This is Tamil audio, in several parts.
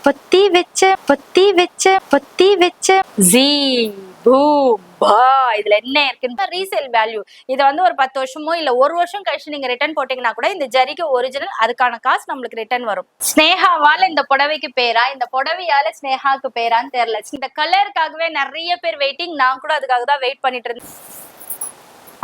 பொத்தி வச்ச ஜீ பூம் பா. இதுல என்ன இருக்குன்னு ரீசேல் வேல்யூ. இதை வந்து ஒரு 10 வருஷமோ இல்ல ஒரு வருஷம் கழிச்சு நீங்க ரிட்டர்ன் போட்டீங்கன்னா கூட இந்த ஜரிக்கு ஒரிஜினல் அதுக்கான காசு நம்மளுக்கு ரிட்டர்ன் வரும். ஸ்னேகாவால இந்த புடவைக்கு பேரா, இந்த புடவையால ஸ்னேகாக்கு பேரான்னு தெரியல. இந்த கலருக்காகவே நிறைய பேர் வெயிட்டிங். நான் கூட அதுக்காக தான் வெயிட் பண்ணிட்டு இருந்தேன்.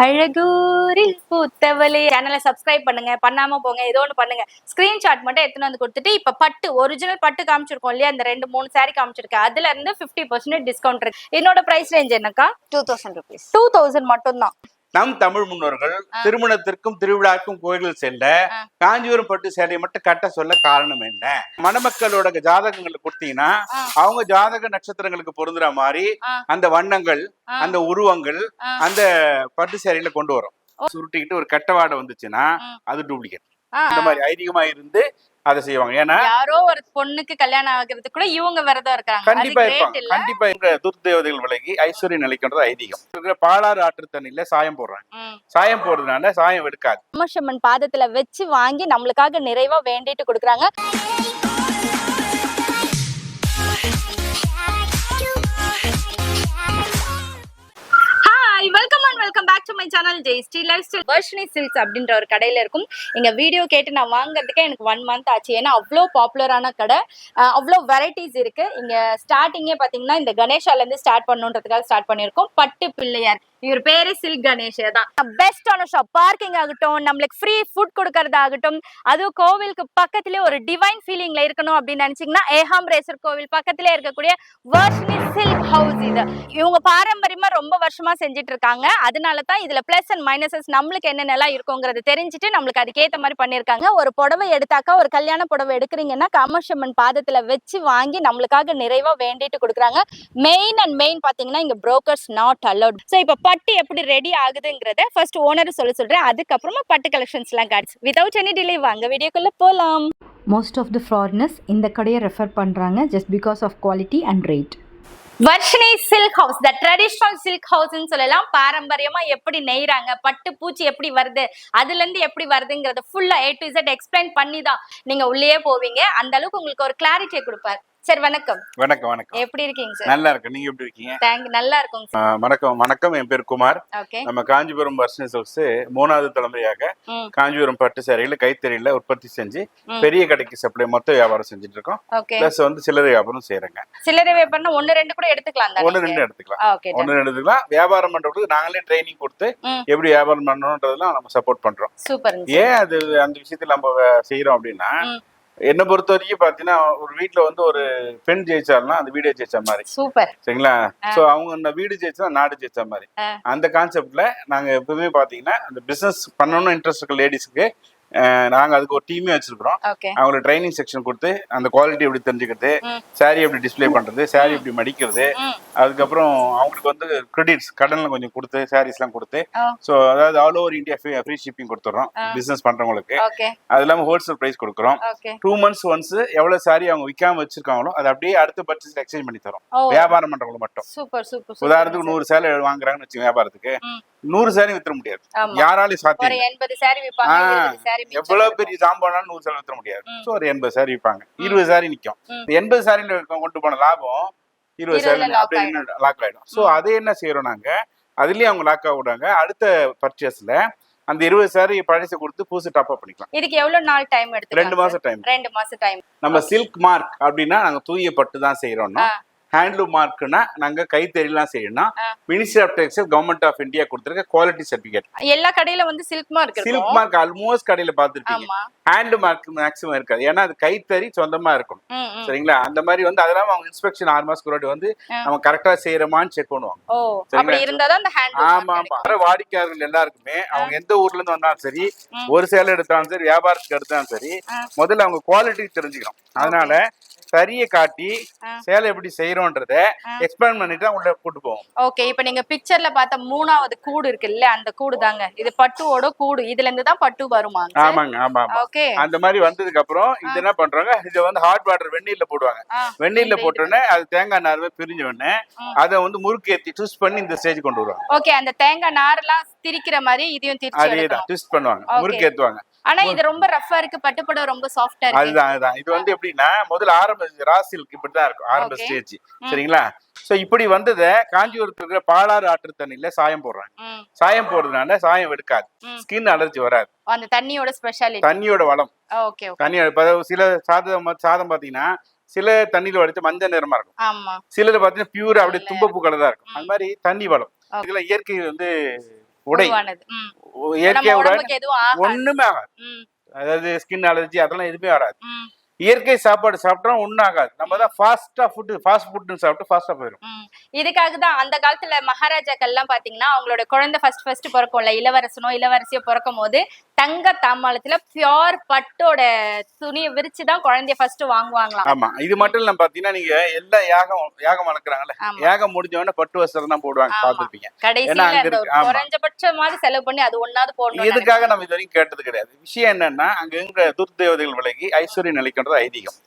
அழகூரில் பூத்தவளே சேனலை சப்ஸ்கிரைப் பண்ணுங்க, பண்ணாம போங்க, ஏதோ ஒன்று பண்ணுங்க. ஸ்கிரீன்ஷாட் மட்டும் எடுத்துன்னு வந்து கொடுத்துட்டு இப்ப பட்டு ஒரிஜினல் பட்டு காமிச்சிருக்கோம் இல்லையா, இந்த 2-3 சாரி காமிச்சிருக்கேன். அதுல இருந்து 50% டிஸ்கவுண்ட் இருக்கு. என்னோட பிரைஸ் ரேஞ்ச் என்னக்கா? 2000 rupees. 2000 மட்டும் தான். நம் தமிழ் முன்னோர்கள் திருமணத்திற்கும் திருவிழாக்கும் கோயில்கள் செல்ல காஞ்சிபுரம் பட்டு சேலையை மட்டும் கட்ட சொல்ல காரணம் என்ன? மணமக்களோட ஜாதகங்களை கொடுத்தீங்கன்னா அவங்க ஜாதக நட்சத்திரங்களுக்கு பொருந்துற மாதிரி அந்த வண்ணங்கள், அந்த உருவங்கள் அந்த பட்டு சேலையில கொண்டு வரும். சுருட்டிக்கிட்டு ஒரு கட்டவாடை வந்துச்சுன்னா அது டூப்ளிகேட். இந்த மாதிரி ஐதீகமா இருந்து அதை செய்வாங்க. ஏன்னா யாரோ ஒரு பொண்ணுக்கு கல்யாணம் ஆகிறதுக்கு கூட இவங்க விரதம் இருக்காங்க. கண்டிப்பா இருப்பாங்க. கண்டிப்பா எங்க துர்தேவதைகள் விலகி ஐஸ்வர்யம் நிலைக்கின்றது ஐதீகம். பாலாறு ஆற்று தண்ணியில சாயம் போடுறாங்க. சாயம் போடுறதுனால சாயம் எடுக்காது. காமாட்சியம்மன் பாதத்துல வச்சு வாங்கி நம்மளுக்காக நிறைவா வேண்டிட்டு கொடுக்குறாங்க. Welcome back to my channel Jayashree lifestyle. Varshini silks அப்படின்ற ஒரு கடையில இருக்கும். எங்க வீடியோ கேட்டு நான் வாங்குறதுக்கே எனக்கு 1 month ஆச்சு. ஏன்னா அவ்வளோ பாப்புலரான கடை, அவ்வளோ வெரைட்டிஸ் இருக்கு. இங்க ஸ்டார்டிங்கே பாத்தீங்கன்னா இந்த கணேஷால இருந்து ஸ்டார்ட் பண்ணுன்றதுக்காக ஸ்டார்ட் பண்ணிருக்கோம். பட்டு பிள்ளையார், இவர் பேரே சில்க் கணேஷ் தான். பெஸ்டான ஷாப். பார்க்கிங் ஆகட்டும், நம்மளுக்கு ஃப்ரீ ஃபுட் கொடுக்கறதாகட்டும், அதுவும் கோவிலுக்கு பக்கத்திலே ஒரு டிவைன் ஃபீலிங்ல இருக்கணும் அப்படின்னு நினைச்சீங்கன்னா ஏகாம்பரேஸ்வர் கோவில் பக்கத்திலே இருக்கக்கூடிய வர்ஷினி சில்க் ஹவுஸ். இது இவங்க பாரம்பரியமா ரொம்ப வருஷமா செஞ்சுட்டு இருக்காங்க. அதனால தான் இதுல பிளஸ் அண்ட் மைனஸஸ் நம்மளுக்கு என்னென்னலாம் இருக்குங்கிறது தெரிஞ்சுட்டு நம்மளுக்கு அதுக்கேற்ற மாதிரி பண்ணிருக்காங்க. ஒரு புடவை எடுத்தாக்கா, ஒரு கல்யாண புடவை எடுக்கிறீங்கன்னா காமாட்சியம்மன் பாதத்துல வச்சு வாங்கி நம்மளுக்காக நிறைவா வேண்டிட்டு கொடுக்குறாங்க. மெயின் அண்ட் மெயின் பாத்தீங்கன்னா இங்க புரோக்கர்ஸ் நாட் அலௌட். ஸோ இப்போ பட்டு எப்படி ரெடி ஆகுதுங்கிறத ஃபர்ஸ்ட் ஓனர் சொல்றேன். அதுக்கப்புறமா பட்டு கலெக்ஷன்ஸ் எல்லாம் காட்ஸ். வித்வுட் எனி டிலே வாங்க வீடியோக்குள்ள போலாம். மோஸ்ட் ஆஃப் த ஃபாரினர்ஸ் இந்த கடையை ரெஃபர் பண்றாங்க just because of quality and rate. Varshini silk house, the traditional silk ஹவுஸ்ன்னு சொல்லலாம். பாரம்பரியமா எப்படி நெய்றாங்க, பட்டு பூச்சி எப்படி வருது, அதுல இருந்து எப்படி வருதுங்கிறத ஃபுல்லா A to Z எக்ஸ்பிளைன் பண்ணி தான் நீங்க உள்ளே போவீங்க. அந்த அளவுக்கு உங்களுக்கு ஒரு கிளாரிட்டியை கொடுப்பார். சார் வணக்கம். வணக்கம். வணக்கம். எப்படி இருக்கீங்க சார்? நல்லா இருக்கு. நீங்க எப்படி இருக்கீங்க? தேங்க்யூ, நல்லா இருக்கும் சார். வணக்கம். வணக்கம். என் பேர் குமார். ஓகே. நம்ம காஞ்சிபுரம் வர்ஷினி சில்க்ஸ் 3வது தலைமுறையாக காஞ்சிபுரம் பட்டு சேலைகளை கைத்தறியில உற்பத்தி செஞ்சு பெரிய கடைக்கு சப்ளை மொத்த வியாபாரம் செஞ்சுட்டு இருக்கோம். பிளஸ் வந்து சில்லறை வியாபாரம் செய்யறோங்க. சில்லறை வியாபாரம் 1-2 கூட எடுத்துக்கலாம். 1-2 எடுத்துக்கலாம். 1-2 எடுத்துக்கலாம். வியாபாரம் பண்றதுக்கு நாங்களே ட்ரைனிங் கொடுத்து எப்படி வியாபாரம் பண்ணணும்ன்றதெல்லாம் நம்ம சப்போர்ட் பண்றோம். சூப்பர். ஏன் அது அந்த விஷயத்துல நம்ம செய்யறோம் அப்படின்னா, என்ன பொறுத்த வரைக்கும் பாத்தீங்கன்னா ஒரு வீட்டுல வந்து ஒரு பெண் ஜெயிச்சாருன்னா அந்த வீடே ஜெயிச்ச மாதிரி. சூப்பர். சரிங்களா? சோ அவங்க வீடு ஜெயிச்சா நாடு ஜெயிச்ச மாதிரி. அந்த கான்செப்ட்ல நாங்க எப்பவுமே பாத்தீங்கன்னா அந்த பிசினஸ் பண்ணணும்னு இன்ட்ரெஸ்ட் இருக்க லேடிஸ்க்கு நாங்க அதுக்கு ஒரு டீமே வச்சிருக்கிறோம். அவங்களுக்கு ட்ரைனிங் செக்ஷன் கொடுத்து அந்த குவாலிட்டி எப்படி தெரிஞ்சுக்கிறது, சாரி எப்படி டிஸ்பிளே பண்றது, சாரி எப்படி மடிக்கிறது, அதுக்கப்புறம் அவங்களுக்கு வந்து கிரெடிட்ஸ் கடன்ல கொஞ்சம் கொடுத்து சாரீஸ் எல்லாம் கொடுத்து, ஸோ அதாவது all over India free shipping கொடுத்துறோம் பிசினஸ் பண்றவங்களுக்கு. அது இல்லாம ஹோல்சேல் பிரைஸ் கொடுக்குறோம். 2 months ஒன்ஸ் எவ்வளவு சாரி அவங்க விற்காம வச்சிருக்காங்களோ அதை அப்படியே அடுத்த பர்ச்சேஸ்ல எக்ஸ்சேஞ்ச் பண்ணி தரோம் வியாபாரம் பண்றவங்களுக்கு மட்டும். உதாரணத்துக்கு 100 சேலை வாங்குறாங்கன்னு வச்சுக்கோங்க, வியாபாரத்துக்கு 100 சாரி வித்துற முடியாது. யாராலையும் சாத்தியம். எவ்வளவு பெரிய ஜாம்பானாலும் 100 சாரி வித்துற முடியாது. ஸோ ஒரு 80 சாரி விற்பாங்க. 20 சாரி நிற்கும். 80 சாரியில கொண்டு போன லாபம் 20 சாரி அப்படின்னு லாக் ஆயிடும். ஸோ அதை என்ன செய்யறோம் நாங்க, அதுலயே அவங்க லாக் ஆகுறாங்க. அடுத்த பர்ச்சேஸ்ல அந்த 20 சாரி பழசை கொடுத்து புதுசு டாப் அப் பண்ணிக்கலாம். இதுக்கு எவ்வளவு நாள் டைம் எடுத்து? 2 மாசம் டைம். 2 மாசம் டைம். நம்ம சில்க் மார்க் அப்படின்னா நாங்க தூய பட்டு தான் செய்யறோம்னா, ஹேண்ட்லூம் மார்க்னா நாங்க கைத்தறிலாம் செய்யணும். Ministry of textile government of India கொடுத்திருக்க குவாலிட்டி சர்டிபிகேட். எல்லா கடையில வந்து சில்க் மார்க் இருக்கு. சில்க் மார்க் ஆல்மோஸ்ட் கடையில பாத்துருப்பீங்க. ஹேண்ட்லூம் மார்க் மேக்ஸிமம் இருக்காது. ஏன்னா அது கைத்தறி சொந்தமா இருக்கணும். சரிங்களா? அந்த மாதிரி வந்து அதெல்லாம் அவங்க இன்ஸ்பெக்ஷன் 6 மாசத்துக்கு முன்னாடி வந்து நம்ம கரெக்டா செய்யறோமான்னு செக் பண்ணுவாங்க. ஆமா ஆமா. வாடிக்கையாளர்கள் எல்லாருக்குமே அவங்க எந்த ஊர்ல இருந்து வந்தாலும் சரி, ஒரு சேலை எடுத்தாலும் சரி, வியாபாரத்துக்கு எடுத்தாலும் சரி, முதல்ல அவங்க குவாலிட்டி தெரிஞ்சுக்கணும். அதனால சரியை காட்டி சேலை எப்படி செய்யறோம்ன்றத எக்ஸ்பிளைன் பண்ணிட்டு உள்ள கூட்டு போவோம். ஓகே. இப்போ நீங்க பிக்சர்ல பார்த்த 3வது கூடு இருக்குல்ல, அந்த கூடு தாங்க இது பட்டுவோட கூடு. இதுல இருந்து தான் பட்டு வருமா? ஆமாங்க. ஆமா. ஓகே. அந்த மாதிரி வந்ததுக்கு அப்புறம் இது என்ன பண்றாங்க, இத வந்து ஹாட் வாட்டர் வெந்நீர்ல போடுவாங்க. வெந்நீர்ல போட்டோன்னே அது தேங்காய் நார்வே பிரிஞ்ச உடனே அதை வந்து முறுக்கு ஏத்தி ட்விஸ்ட் பண்ணி இந்த ஸ்டேஜ் கொண்டு வருவாங்க. ஓகே. அந்த தேங்காய் நாரெல்லாம் திரிக்கிற மாதிரி இதையும் திரிச்சு அதேதான் ட்விஸ்ட் பண்ணுவாங்க, முறுக்கு ஏத்துவாங்க. ஆனா இது ரொம்ப ரஃப்பா இருக்கு, பட்டுப்புடவை ரொம்ப சாஃப்டா இருக்கு. அதுதான் இது வந்து எப்படின்னா முதல்ல ஆரம்ப ரா சில்க் இப்படிதான் இருக்கும் ஆரம்ப ஸ்டேஜ். சரிங்களா? சோ இப்படி வந்ததை காஞ்சிபுரத்துல இருக்கிற பாலாறு ஆற்று தண்ணியில சாயம் போடுறாங்க. சாயம் போடுறதுனால சாயம் எடுக்காது, ஸ்கின் அலர்ஜி வராது. அந்த தண்ணியோட ஸ்பெஷாலிட்டி, தண்ணியோட வளம். Okay okay. தண்ணியோட சில சாதம் பாத்தீங்கன்னா சில தண்ணியில வடிச்சு மஞ்சள் நிறமா இருக்கும். ஆமா. சிலது பாத்தீங்கன்னா பியூர் அப்படியே தும்பப்பூ கலரா இருக்கும். அந்த மாதிரி தண்ணி வளம். இதுல இயற்கை வந்து உடை, இயற்கை உடை ஒண்ணுமே ஆகாது. அதாவது ஸ்கின் அலர்ஜி அதெல்லாம் எதுவுமே வராது. இயற்கை சாப்பாடு சாப்பிட்டா ஒன்னும் ஆகாது. நம்ம தான் ஃபாஸ்ட் ஃபுட்னு சாப்பிட்டு ஃபாஸ்டா போயிடும். இதுக்காக தான் அந்த காலத்துல மகாராஜாக்கள் எல்லாம் பாத்தீங்கன்னா அவங்களோட குழந்தை ஃபர்ஸ்ட் பிறக்கும்ல, இளவரசனோ இளவரசியோ பிறக்கும் போது தங்க தாம்பாளத்துல பியோர் பட்டோட துணியை விரிச்சுதான் குழந்தைய ஃபர்ஸ்ட் வாங்குவாங்களாம். ஆமா, இது மட்டும் இல்ல பாத்தீங்கன்னா நீங்க எல்லாம் யாகம் வளர்க்குறாங்கல்ல, யாகம் முடிஞ்ச உடனே பட்டு வஸ்திரம் தான் போடுவாங்க, பாத்துருப்பீங்க. கடைசியில குறைஞ்சபட்சமாவது செலவு பண்ணி அது ஒன்னாவது போடணும். இதுக்காக நம்ம இது வரைக்கும் கேட்டது கிடையாது. விஷயம் என்னன்னா அங்க இருக்கிற துர்தேவதைகள் விலகி ஐஸ்வர்யம் நிலைக்கின்றது ஐதீகம்.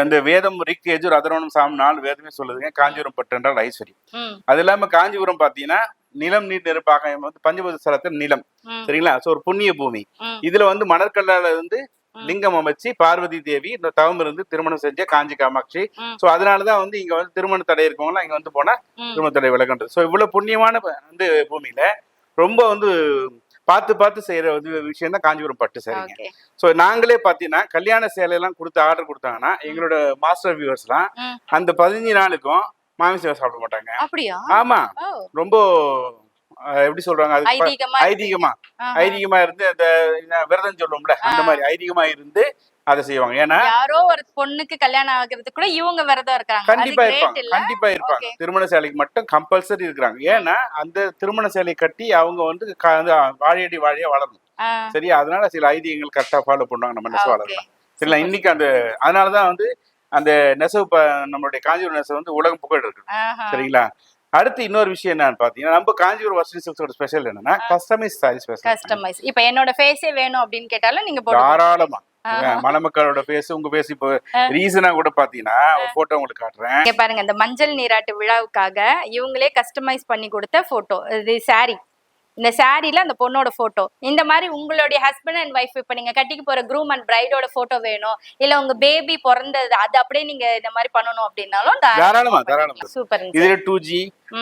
வந்து வேதம் ரிக் யஜுர் அதர்வணம் சாம் 4 வேதமே சொல்லுதுங்க காஞ்சிபுரம் பட்டு என்றால் ஐஸ்வர்யம். அது இல்லாம காஞ்சிபுரம் பாத்தீங்கன்னா நிலம் நீர் நெருப்பாக வந்து பஞ்சபூத ஸ்தலத்தில் நிலம். சரிங்களா? சோ ஒரு புண்ணிய பூமி. இதுல வந்து மணற்கல்லால வந்து லிங்கம் அமைச்சு பார்வதி தேவி இந்த தவம் இருந்து திருமணம் செஞ்ச காஞ்சி காமாட்சி. சோ அதனாலதான் வந்து இங்க வந்து திருமண தடை இருக்கவங்க இங்க வந்து போனா திருமண தடை விலகுன்றது. சோ இவ்வளவு புண்ணியமான வந்து பூமியில ரொம்ப வந்து பார்த்து செய்யற விஷயம் தான் காஞ்சிபுரம் பட்டு. சரிங்க. சோ நாங்களே பாத்தீங்கன்னா கல்யாண சேலை எல்லாம் கொடுத்து ஆர்டர் கொடுத்தாங்கன்னா எங்களோட மாஸ்டர் வியூவர்ஸ் எல்லாம் அந்த 15 நாளுக்கும் மாமிசம் சாப்பிட மாட்டாங்க. அப்படியா? ஆமா, ரொம்ப எப்படி சொல்றாங்க, அது ஐதீகமா இருந்து அந்த விரதம் சொல்லுவோம்ல அந்த மாதிரி ஐதீகமா இருந்து அதை செய்வாங்க. ஏன்னா யாரோ ஒரு பொண்ணுக்கு கல்யாணம் ஆகிறதுக்கு கூட இவங்க விரதம் இருக்காங்க. கண்டிப்பா இருப்பாங்க. திருமண சேலைக்கு மட்டும் கம்பல்சரி இருக்கிறாங்க. ஏன்னா அந்த திருமண சேலை கட்டி அவங்க வந்து வாழையடி வாழையா வளரணும். சரியா? அதனால சில ஐதீகங்கள் கரெக்டா ஃபாலோ பண்ணுவாங்க. நம்ம நெசவு வளரலாம். சரிங்களா? இன்னைக்கு அதனாலதான் வந்து அந்த நெசவு நம்மளுடைய காஞ்சிபுரம் நெசவு வந்து உலகம் புகழ் இருக்கு. சரிங்களா? அடுத்து இன்னொரு விஷயம் என்னன்னு பாத்தீங்கன்னா நம்ம காஞ்சிபுரம் வர்ஷினி சில்க்ஸோட ஸ்பெஷல் என்னன்னா கஸ்டமைஸ் சாரி ஸ்பெஷல். கஸ்டமைஸ் இப்ப என்னோட ஃபேஸே வேணும் அப்படின்னு கேட்டாலும் நீங்க தாராளமா மணமக்களோட பேசு உங்க பேசு. இப்போ ரீசனா கூட பாத்தீங்கன்னா ஒரு போட்டோ உங்களுக்கு காட்டுறேன் பாருங்க. இந்த மஞ்சள் நீராட்டு விழாவுக்காக இவங்களே கஸ்டமைஸ் பண்ணி கொடுத்த போட்டோ இது சாரி. இந்த சாரில அந்த பொண்ணோட போட்டோ இந்த மாதிரி உங்களுடைய ஹஸ்பண்ட் அண்ட் ஒய்ஃப் இப்ப நீங்க கட்டிக்கு போற க்ரூம் அண்ட் பிரைடோட போட்டோ வேணும், இல்ல உங்க பேபி பிறந்தது அது அப்படியே நீங்க இந்த மாதிரி பண்ணணும் அப்படின்னாலும் தாராளமா. சூப்பர். இதுல 2G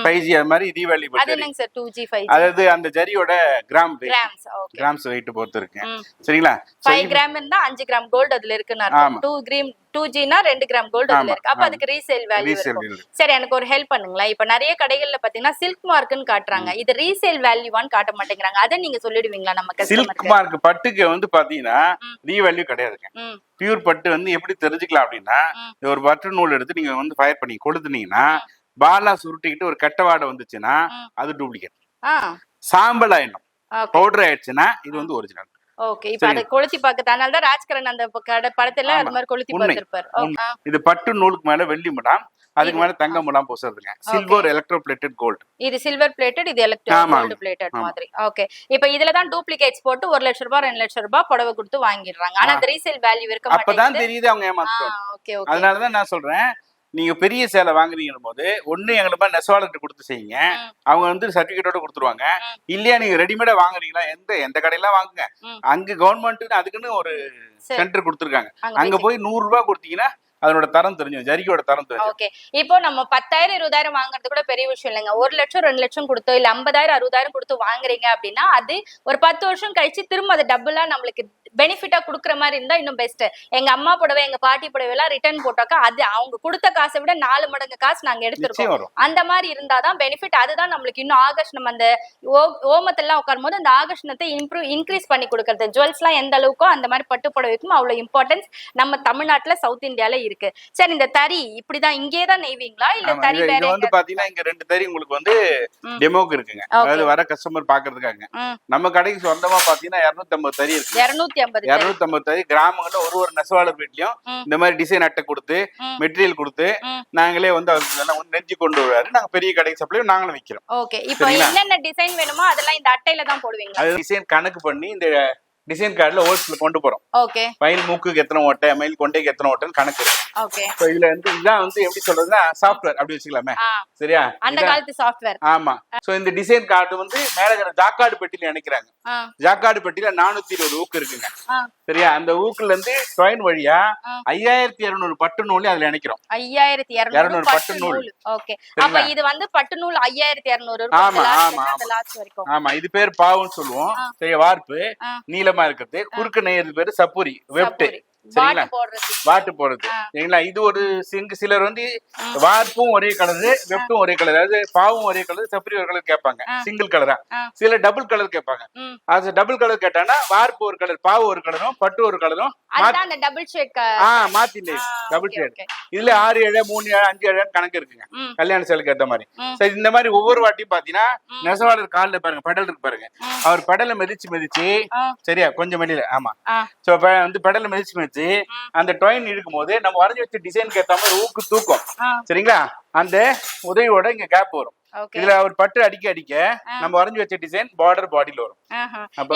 5G அது மாதிரி ரீவேல்யூபிள். அது என்னங்க சார் 2G 5G? அதாவது அந்த ஜரியோட கிராம்ஸ் வெயிட் பொறுத்து இருக்கு. சரிங்களா? 5 கிராம் இருந்தா 5 கிராம் கோல்ட் அதுல இருக்குன்னு அர்த்தம். 2Gனா 2 கிராம் கோல்ட் அதுல இருக்கு. அப்ப அதுக்கு ரீசேல் வேல்யூ இருக்கும். சரி, எனக்கு ஒரு ஹெல்ப் பண்ணுங்களா? இப்ப நிறைய கடைகள்ல பாத்தீங்கன்னா சில்க் மார்க்னு காட்டுறாங்க, இது ரீசேல் வேல்யூவான்னு காட்ட மாட்டேங்கிறாங்க. அத நீங்க சொல்லிடுவீங்களா நமக்கு? சில்க் மார்க் பட்டுக்கு வந்து பாத்தீங்கன்னா ரீவேல்யூ கிடையாதுங்க. பியூர் பட்டு வந்து எப்படி தெரிஞ்சுக்கலாம் அப்படின்னா ஒரு பட்டு நூல் எடுத்து நீங்க வந்து ஃபயர் பண்ணி கொடுத்துனீங்கன்னா பாலா சுருட்டிக்கிட்டு ஒரு கட்டவாடை வந்துச்சுன்னா அது டூப்ளிகேட். சாம்பல் ஆயிடும், பவுடர் ஆயிடுச்சுன்னா இது வந்து ஒரிஜினல். ஓகே. இப்ப அத கொளுத்தி பார்க்கறதால தான் ராஜ்கரன் அந்த படத்துல அது மாதிரி கொளுத்தி பார்த்திருப்பார். இது பட்டு நூலுக்கு மேல வெள்ளி முலாம், அதுக்கு மேல தங்க முலாம் பூசுறதுங்க. Silver electro plated gold. இது சில்வர் பிளேட்டட், இது எலக்ட்ரோ கோல்ட் பிளேட்டட் மாதிரி. ஓகே. இப்போ இதுல தான் டூப்ளிகேட்ஸ் போட்டு 1 லட்சம் ரூபாய் 2 லட்சம் ரூபாய் புடவை கொடுத்து வாங்கிடுறாங்க. ஆனா அந்த ரீசேல் வேல்யூ இருக்க மாட்டேங்குது. அப்பதான் தெரியுது அவங்க ஏமாத்துறாங்க. Okay okay. அதனால தான் நான் சொல்றேன் நீங்க பெரிய சேலை வாங்குறீங்க போது ஒண்ணு எங்களுக்கு நெசவாளர்கிட்ட கொடுத்து செய்யுங்க, அவங்க வந்து சர்டிபிகேட்டோட கொடுத்துருவாங்க. இல்லையா நீங்க ரெடிமேடா வாங்குறீங்களா எந்த கடையில வாங்குங்க, அங்க கவர்மெண்ட் அதுக்குன்னு ஒரு சென்டர் கொடுத்துருக்காங்க. அங்க போய் 100 ரூபாய் கொடுத்தீங்கன்னா அதனோட தரம் தெரியும், ஜரியோட தரம் தெரியும். ஓகே. இப்போ நம்ம 10,000 20,000 வாங்குறது கூட பெரிய விஷயம் இல்லைங்க. 1 லட்சம் 2 லட்சம் கொடுத்தோ இல்ல 50,000 60,000 கொடுத்து வாங்குறீங்க அப்படின்னா அது ஒரு 10 வருஷம் கழிச்சு திரும்ப அது டபுளா நம்மளுக்கு பெனிஃபிட்டா குடுக்குற மாதிரி இருந்தா இன்னும் பெஸ்ட். எங்க அம்மா புடவை எங்க பாட்டி புடவை எல்லாம் ரிட்டர்ன் போட்டாக்கா அது அவங்க கொடுத்த காசை விட 4 மடங்கு காசு நாங்க எடுத்துருக்கோம். அந்த மாதிரி இருந்தாதான் பெனிஃபிட். அதுதான் நம்மளுக்கு இன்னும் ஆகர்ஷணம் அந்த ஓமத்தெல்லாம் உட்காரும் போது அந்த ஆகர்ஷணத்தை இன்க்ரீஸ் பண்ணி கொடுக்கறது. ஜுவல்ஸ் எல்லாம் எந்த அளவுக்கோ அந்த மாதிரி பட்டு புடவைக்கும் அவ்வளவு இம்பார்ட்டன்ஸ் நம்ம தமிழ்நாட்டுல சவுத் இந்தியால இருக்கு. சரி, இந்த தறி இப்படிதான் இங்கேதான் நெய்வீங்களா இல்ல தறி வேற? இது வந்து பாத்தீங்கன்னா இங்க 2 தறி உங்களுக்கு வந்து டெமோக்கு இருக்குங்க. அதாவது வர கஸ்டமர் பாக்குறதுக்காக. நம்ம கடைக்கு சொந்தமா பாத்தீங்கன்னா 250 தறி இருக்கு. 250 தறி கிராமங்கள்ல ஒரு நெசவாளர் வீட்லயும் இந்த மாதிரி டிசைன் அட்டை கொடுத்து மெட்டீரியல் கொடுத்து நாங்களே வந்து அவருக்கு நெஞ்சு கொண்டு வருவாரு. நாங்க பெரிய கடைக்கு சப்ளை நாங்களும் விக்கிறோம். ஓகே. இப்போ என்னென்ன டிசைன் வேணுமோ அதெல்லாம் இந்த அட்டையில தான் போடுவீங்க. அது டிசைன் கணக்கு பண்ணி இந்த டிசைன் கார்டுல ஹோல்ஸ்ல கொண்டு போறோம். ஓகே. மயில் மூக்குக்கு எத்தனை ஓட்டை, மயில் கொண்டைக்கு எத்தனை ஓட்டைன்னு கணக்கு இருக்கு. ஓகே. சோ இதுல வந்து இதான் வந்து எப்படி சொல்றதுன்னா சாஃப்ட்வேர் அப்படி வச்சுக்கலாமே. சரியா? அந்த காலத்து சாஃப்ட்வேர். ஆமா. சோ இந்த டிசைன் கார்டு வந்து மேல இருக்கிற ஜாக்கார்டு பெட்டில இணைக்கிறாங்க. ஜாக்கார்டு பெட்டில 420 ஊக்கு இருக்குங்க. சரியா? அந்த ஊக்குல இருந்து ட்ரெயின் வழியா 5200 பட்டு நூல் அதுல இணைக்கிறோம். 5200 பட்டு நூல். ஓகே. அப்ப இது வந்து பட்டு நூல் 5200 இருக்கும். ஆமா ஆமா ஆமா. இது பேர் பாவுன்னு சொல்லுவோம். சரி, வார்ப்பு நீளமா இருக்குது. குறுக்கு நெய்யறது பேரு சப்புரி, வெப்ட். சரிங்களா? வாட்டு போடுறது. சரிங்களா? இது ஒரு சிலர் வந்து வார்ப்பும் ஒரே கலரு, வெப்டும் ஒரே கலர், அதாவது பாவும் ஒரே கலர், சப்புரி ஒரு கலர் கேட்பாங்க சிங்கிள் கலரா. சில டபுள் கலர் கேட்பாங்க. அது டபுள் கலர் கேட்டானா வார்ப்பு ஒரு கலர், பாவு ஒரு கலரும், பட்டு ஒரு கலரும் மாத்தி டபுள் ஷேட். இதுல 6 இழை 3 இழை 5 இழை கணக்கு இருக்குங்க கல்யாண சேலுக்கு ஏற்ற மாதிரி. சரி, இந்த மாதிரி ஒவ்வொரு வாட்டியும் பாத்தீங்கன்னா நெசவாளர் காலில் பாருங்க பெடல் இருக்கு பாருங்க. அவர் பெடலை மிதிச்சு சரியா கொஞ்சம் வெளியில. ஆமா. சோ வந்து பெடலை மிதிச்சு அந்த ட்ரெயின் இழுக்கும் போது நம்ம வரைஞ்சி வச்ச டிசைனுக்கு ஏத்த மாதிரி ஊக்கு தூக்கும். சரிங்களா? அந்த உதவியோட இங்க கேப் வரும். இதுல ஒரு பட்டு அடிக்க நம்ம வரைஞ்சி வச்ச டிசைன் பார்டர் பாடியில வரும்.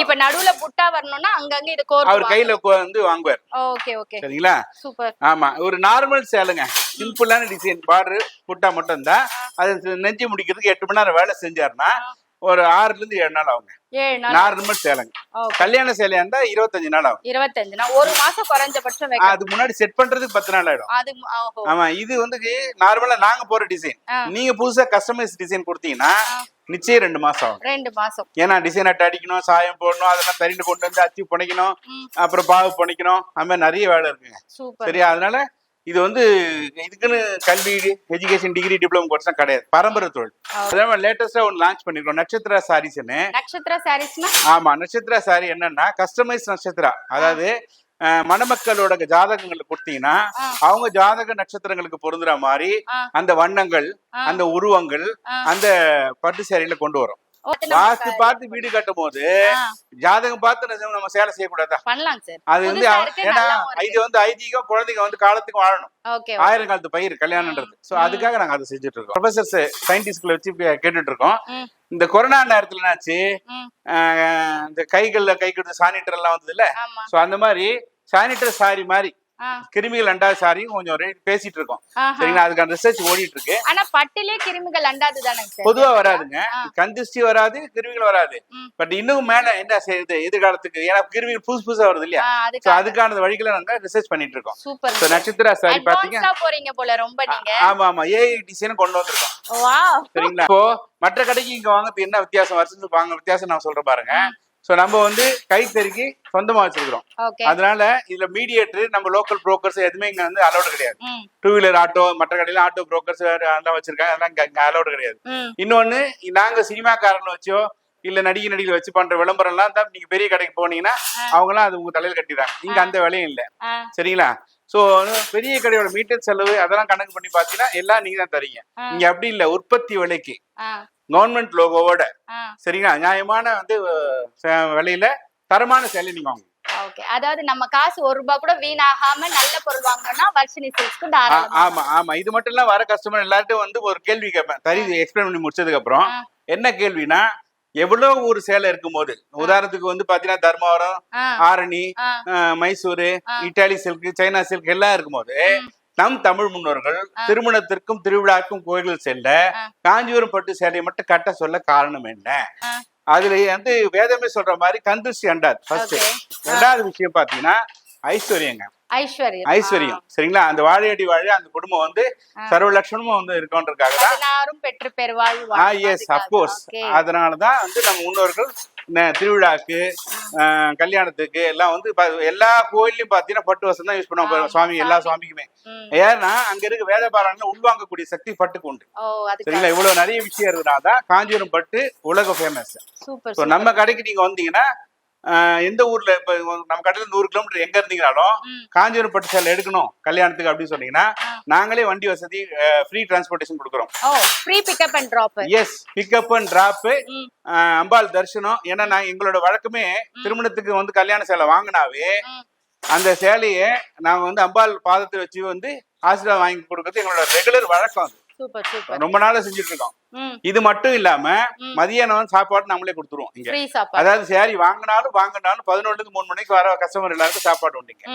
இப்ப நடுவுல புட்டா வரணும்னா அங்கங்க இது கோர் அவர் கையில வந்து வாங்குவார். Okay okay. சரிங்களா? சூப்பர். ஆமா. ஒரு நார்மல் சேலுங்க, சிம்பிளான டிசைன் பார்டர் புட்டா மட்டும் தான். அது நெஞ்சு முடிக்கிறதுக்கு 8 மணி நேரம் வேலை செஞ்சாருன்னா ஒரு 6 to 7 நாள் ஆகுங்க. 7 நாள் நார்மல் சேலைங்க. கல்யாண சேலையா இருந்தா 25 நாள் ஆகும். 25 நாள், ஒரு மாசம் குறைஞ்சபட்சம் வைக்க. அது முன்னாடி செட் பண்றதுக்கு 10 நாள் ஆயிடும். அது ஆமா. இது வந்து நார்மலா நாங்க போற டிசைன். நீங்க புதுசா கஸ்டமைஸ் டிசைன் கொடுத்தீங்கன்னா நிச்சயம் 2 மாசம் ஆகும். 2 மாசம். ஏன்னா டிசைன் அட்டை அடிக்கணும், சாயம் போடணும், அதெல்லாம் தறிட்டு கொண்டு வந்து அச்சு புனைக்கணும், அப்புறம் பாவு புனைக்கணும், அது மாதிரி நிறைய வேலை இருக்குங்க. சரியா? அதனால இது வந்து இதுக்குன்னு கல்வி எஜுகேஷன் டிகிரி டிப்ளமோ கோர்ஸ் தான் கிடையாது, பரம்பரை தொழில். அதே மாதிரி லேட்டஸ்டா ஒன்று லான்ச் பண்ணிருக்கோம், நட்சத்திரா சாரீஸ்ன்னு. நட்சத்திரா சாரீஸ்னா? ஆமா, நட்சத்திரா சாரி என்னன்னா கஸ்டமைஸ் நட்சத்திரா, அதாவது மணமக்களோட ஜாதகங்களை கொடுத்தீங்கன்னா அவங்க ஜாதக நட்சத்திரங்களுக்கு பொருந்துற மாதிரி அந்த வண்ணங்கள், அந்த உருவங்கள் அந்த பட்டு சேரியில கொண்டு வரும். வாஸ்து பார்த்து வீடு கட்டும் போது ஜாதகம் பார்த்து நம்ம சேலை செய்யக்கூடாதா? அது வந்து ஏன்னா இது வந்து ஐதீகம், குழந்தைங்க வந்து காலத்துக்கு வாழணும், 1000 காலத்து பயிர் கல்யாணம்ன்றது. சோ அதுக்காக நாங்க அதை செஞ்சுட்டு இருக்கோம். ப்ரொஃபசர்ஸ் சயின்டிஸ்ட்களை வச்சு கேட்டுட்டு இருக்கோம். இந்த கொரோனா நேரத்துல என்னாச்சு, இந்த கைகள்ல கை கொடுத்து சானிட்டர் எல்லாம் வந்தது இல்ல, சோ அந்த மாதிரி சானிட்டர் சாரி மாதிரி கிருமிகள் அண்டாத சாரியும் கொஞ்சம் பேசிட்டு இருக்கோம். சரிங்களா? அதுக்கான ரிசர்ச் ஓடிட்டு இருக்கு. ஆனா பட்டிலே கிருமிகள் அண்டாது தானே பொதுவா வராதுங்க, கந்திஷ்டி வராது, கிருமிகள் வராது. பட் இன்னும் மேல என்ன செய்யுது எதிர்காலத்துக்கு, ஏன்னா கிருமிகள் புதுசா வருது இல்லையா, அதுக்கான வழிகளை நாங்க ரிசர்ச் பண்ணிட்டு இருக்கோம். சூப்பர். நட்சத்திரா சாரி பாத்தீங்கன்னா போறீங்க போல ரொம்ப நீங்க. ஆமா ஆமா, ஏஐ டிசைன் கொண்டு வந்திருக்கோம். சரிங்களா? இப்போ மற்ற கடைக்கு இங்க வாங்குறது என்ன வித்தியாசம், வருஷத்துக்கு வாங்க வித்தியாசம் நான் சொல்றேன் பாருங்க. சோ நம்ம வந்து கைத்தறிக்கு சொந்தமா வச்சிருக்கிறோம். அதனால இதுல மீடியேட்டர் நம்ம லோக்கல் புரோக்கர்ஸ் எதுவுமே இங்க வந்து அலோடு கிடையாது. 2 வீலர் ஆட்டோ, மற்ற கடையில ஆட்டோ புரோக்கர்ஸ் அதெல்லாம் வச்சிருக்காங்க, அதெல்லாம் இங்க அலோடு கிடையாது. இன்னொன்னு, நாங்க சினிமாக்காரங்களை வச்சோ இல்ல நடிகை வச்சு பண்ற விளம்பரம் எல்லாம் தான் நீங்க பெரிய கடைக்கு போனீங்கன்னா அவங்க எல்லாம் அது உங்க தலையில கட்டிடுறாங்க. இங்க அந்த வேலையும் இல்ல. சரிங்களா? சோ பெரிய கடையோட மீட்டர் செலவு அதெல்லாம் கணக்கு பண்ணி பாத்தீங்கன்னா எல்லாம் நீங்க தான் தரீங்க. இங்க அப்படி இல்ல, உற்பத்தி விலைக்கு கவர்மெண்ட் லோகோவோட சரிங்களா நியாயமான வந்து விலையில தரமான சேலை நீங்க வாங்க. அதாவது நம்ம காசு 1 ரூபாய் கூட வீணாகாம நல்ல பொருள் வாங்கணும்னா வர்ஷினி சில்க்ஸ்க்கு தாராளமா. ஆமா ஆமா. இது மட்டும் இல்ல, வர கஸ்டமர் எல்லார்ட்டும் வந்து ஒரு கேள்வி கேட்பேன், தறி எக்ஸ்பிளைன் பண்ணி முடிச்சதுக்கு அப்புறம். என்ன கேள்வினா, எவ்வளவு ஒரு சேலை இருக்கும் போது, உதாரணத்துக்கு வந்து பாத்தீங்கன்னா Dharmavaram, Arani, Mysuru, Italy silk, China silk எல்லாம் இருக்கும் போது நம் தமிழ் முன்னோர்கள் திருமணத்திற்கும் திருவிழாக்கும் கோயில்கள் செல்ல காஞ்சிபுரம் பட்டு சேலையை மட்டும் கட்ட சொல்ல காரணம் என்ன? அதுல வந்து வேதமே சொல்ற மாதிரி கந்திருஷ்டி அண்டாது ஃபர்ஸ்ட். 2வது விஷயம் பாத்தீங்கன்னா ஐஸ்வர்யங்க, ஐஸ்வர்யம். சரிங்களா? அந்த வாழையடி வாழ அந்த குடும்பம் வந்து சர்வ லட்சணமும் வந்து இருக்கோன்றதுக்காக தான். Yes, of course. அதனாலதான் வந்து நம்ம முன்னோர்கள் திருவிழாக்கு, கல்யாணத்துக்கு எல்லாம் வந்து எல்லா கோயிலையும் பாத்தீங்கன்னா பட்டு வசம் தான் யூஸ் பண்ணுவாங்க சுவாமி, எல்லா சுவாமிக்குமே. ஏன்னா அங்க இருக்க வேத பாராயணம் உள்வாங்கக்கூடிய சக்தி பட்டுக்கு உண்டு. சரிங்களா? இவ்வளவு நிறைய விஷயம் இருக்கிறதாதான் காஞ்சிபுரம் பட்டு உலக ஃபேமஸ். நம்ம கடைக்கு நீங்க வந்தீங்கன்னா எந்த ஊர்ல, இப்ப நம்ம கடையில 100 கிலோமீட்டர் எங்க இருந்தீங்கனாலும் காஞ்சிபுரம் பட்டு சேலை எடுக்கணும் கல்யாணத்துக்கு அப்படின்னு சொன்னீங்கன்னா நாங்களே வண்டி வசதி, ஃப்ரீ டிரான்ஸ்போர்டேஷன் கொடுக்குறோம். எஸ், பிக்கப் அண்ட் டிராப், அம்பாள் தரிசனம். ஏன்னா நான் எங்களோட வழக்கமே திருமணத்துக்கு வந்து கல்யாண சேலை வாங்கினாவே அந்த சேலையை நாங்க வந்து அம்பாள் பாதத்தை வச்சு வந்து ஆசீர்வாதம் வாங்கி கொடுக்கறது எங்களோட ரெகுலர் வழக்கம். Super super. ரொம்ப நாளா செஞ்சுட்டு இருக்கோம். இது மட்டும் இல்லாம மதியானம் சாப்பாடு நம்மளே கொடுத்துருவோம் இங்க. ஃப்ரீ சாப்பாடு. அதாவது சாரி வாங்கினாலும் 11 to 3 மணிக்கு வர கஸ்டமர் எல்லாருக்கும் சாப்பாடு உண்டுங்க.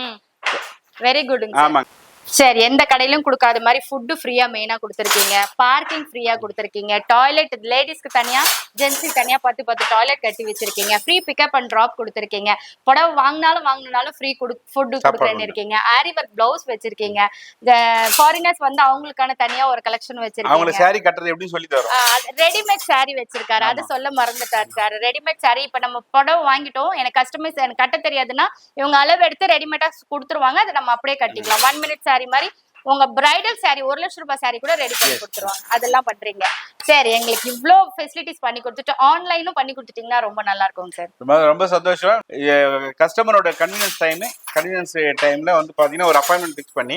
வெரி குட்ங்க. ஆமாங்க. சரி, எந்த கடையிலும் கொடுக்காத மாதிரி ஃபுட்டு ஃப்ரீயா மெயினா கொடுத்துருக்கீங்க, பார்க்கிங் ஃப்ரீயா கொடுத்துருக்கீங்க, டாய்லெட் லேடிஸ்க்கு தனியா ஜென்ஸுக்கு தனியா 10 டாய்லெட் கட்டி வச்சிருக்கீங்க, ஃப்ரீ பிக்கப் அண்ட் ட்ராப் கொடுத்துருக்கீங்க, புடவை வாங்கினாலும் ஃப்ரீ ஃபுட்டு கொடுக்குறேன்னு இருக்கீங்க, ஆரி ஒர்க் பிளவுஸ் வச்சிருக்கீங்க, ஃபாரினர்ஸ் வந்து அவங்களுக்கான தனியா ஒரு கலெக்ஷன் வச்சிருக்கீங்க, சாரி கட்டுறது எப்படி சொல்லி தரோம், ரெடிமேட் சாரி வச்சிருக்காரு, அது சொல்ல மறந்துட்டாரு சார். ரெடிமேட் சாரி இப்ப நம்ம புடவை வாங்கிட்டோம், எனக்கு கஸ்டமைஸ் எனக்கு கட்ட தெரியாதுன்னா இவங்க அளவு எடுத்து ரெடிமேடா கொடுத்துருவாங்க, அதை நம்ம அப்படியே கட்டிக்கலாம். 1 minute சாரி மாதிரி உங்க பிரைடல் சாரி 1 லட்சம் ரூபாய் சாரி கூட ரெடி பண்ணி கொடுத்துருவாங்க. அதெல்லாம் பண்றீங்க. சரி, எங்களுக்கு இவ்ளோ ஃபெசிலிட்டிஸ் பண்ணி கொடுத்துட்டு ஆன்லைனும் பண்ணி கொடுத்துட்டீங்கன்னா ரொம்ப நல்லா இருக்கும் சார். ரொம்ப சந்தோஷம். கஸ்டமரோட கன்வீனியன்ஸ் டைம்ல வந்து பாத்தீங்கன்னா ஒரு அப்பாயின்மெண்ட் ஃபிக்ஸ் பண்ணி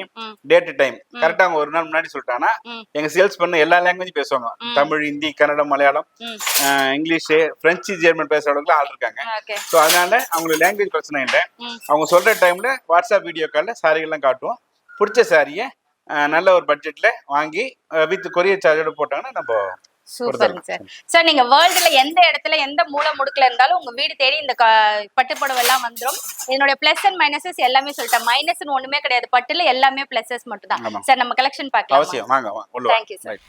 டேட் டைம் கரெக்டா அவங்க ஒரு நாள் முன்னாடி சொல்லிட்டாங்கன்னா எங்க சேல்ஸ் பண்ண எல்லா லாங்குவேஜ் பேசுவாங்க. Tamil, Hindi, Kannada, Malayalam, English, French, German பேசுறவங்களுக்கு ஆள் இருக்காங்க. சோ அதனால அவங்களுக்கு லாங்குவேஜ் பிரச்சனை இல்லை. அவங்க சொல்ற டைம்ல வாட்ஸ்அப் வீடியோ கால்ல சாரிகள்லாம் காட்டுவோம். பிடிச்ச சாரியை நல்ல ஒரு பட்ஜெட்ல வாங்கி வித் கொரியர் சார்ஜோட போட்டாங்கன்னா நம்ம சூப்பர் சார். சார், நீங்க வேர்ல்டுல எந்த இடத்துல எந்த மூல முடுக்குல இருந்தாலும் உங்க வீடு தேடி இந்த பட்டுப்புடவை எல்லாம் வந்துடும். என்னோட பிளஸ் அண்ட் மைனஸஸ் எல்லாமே சொல்லிட்டேன். மைனஸ் ஒண்ணுமே கிடையாது, பட்டுல எல்லாமே பிளஸஸ் மட்டும் தான். சார், நம்ம கலெக்ஷன் பார்க்கலாம். அவசியம் வாங்க. Thank you sir.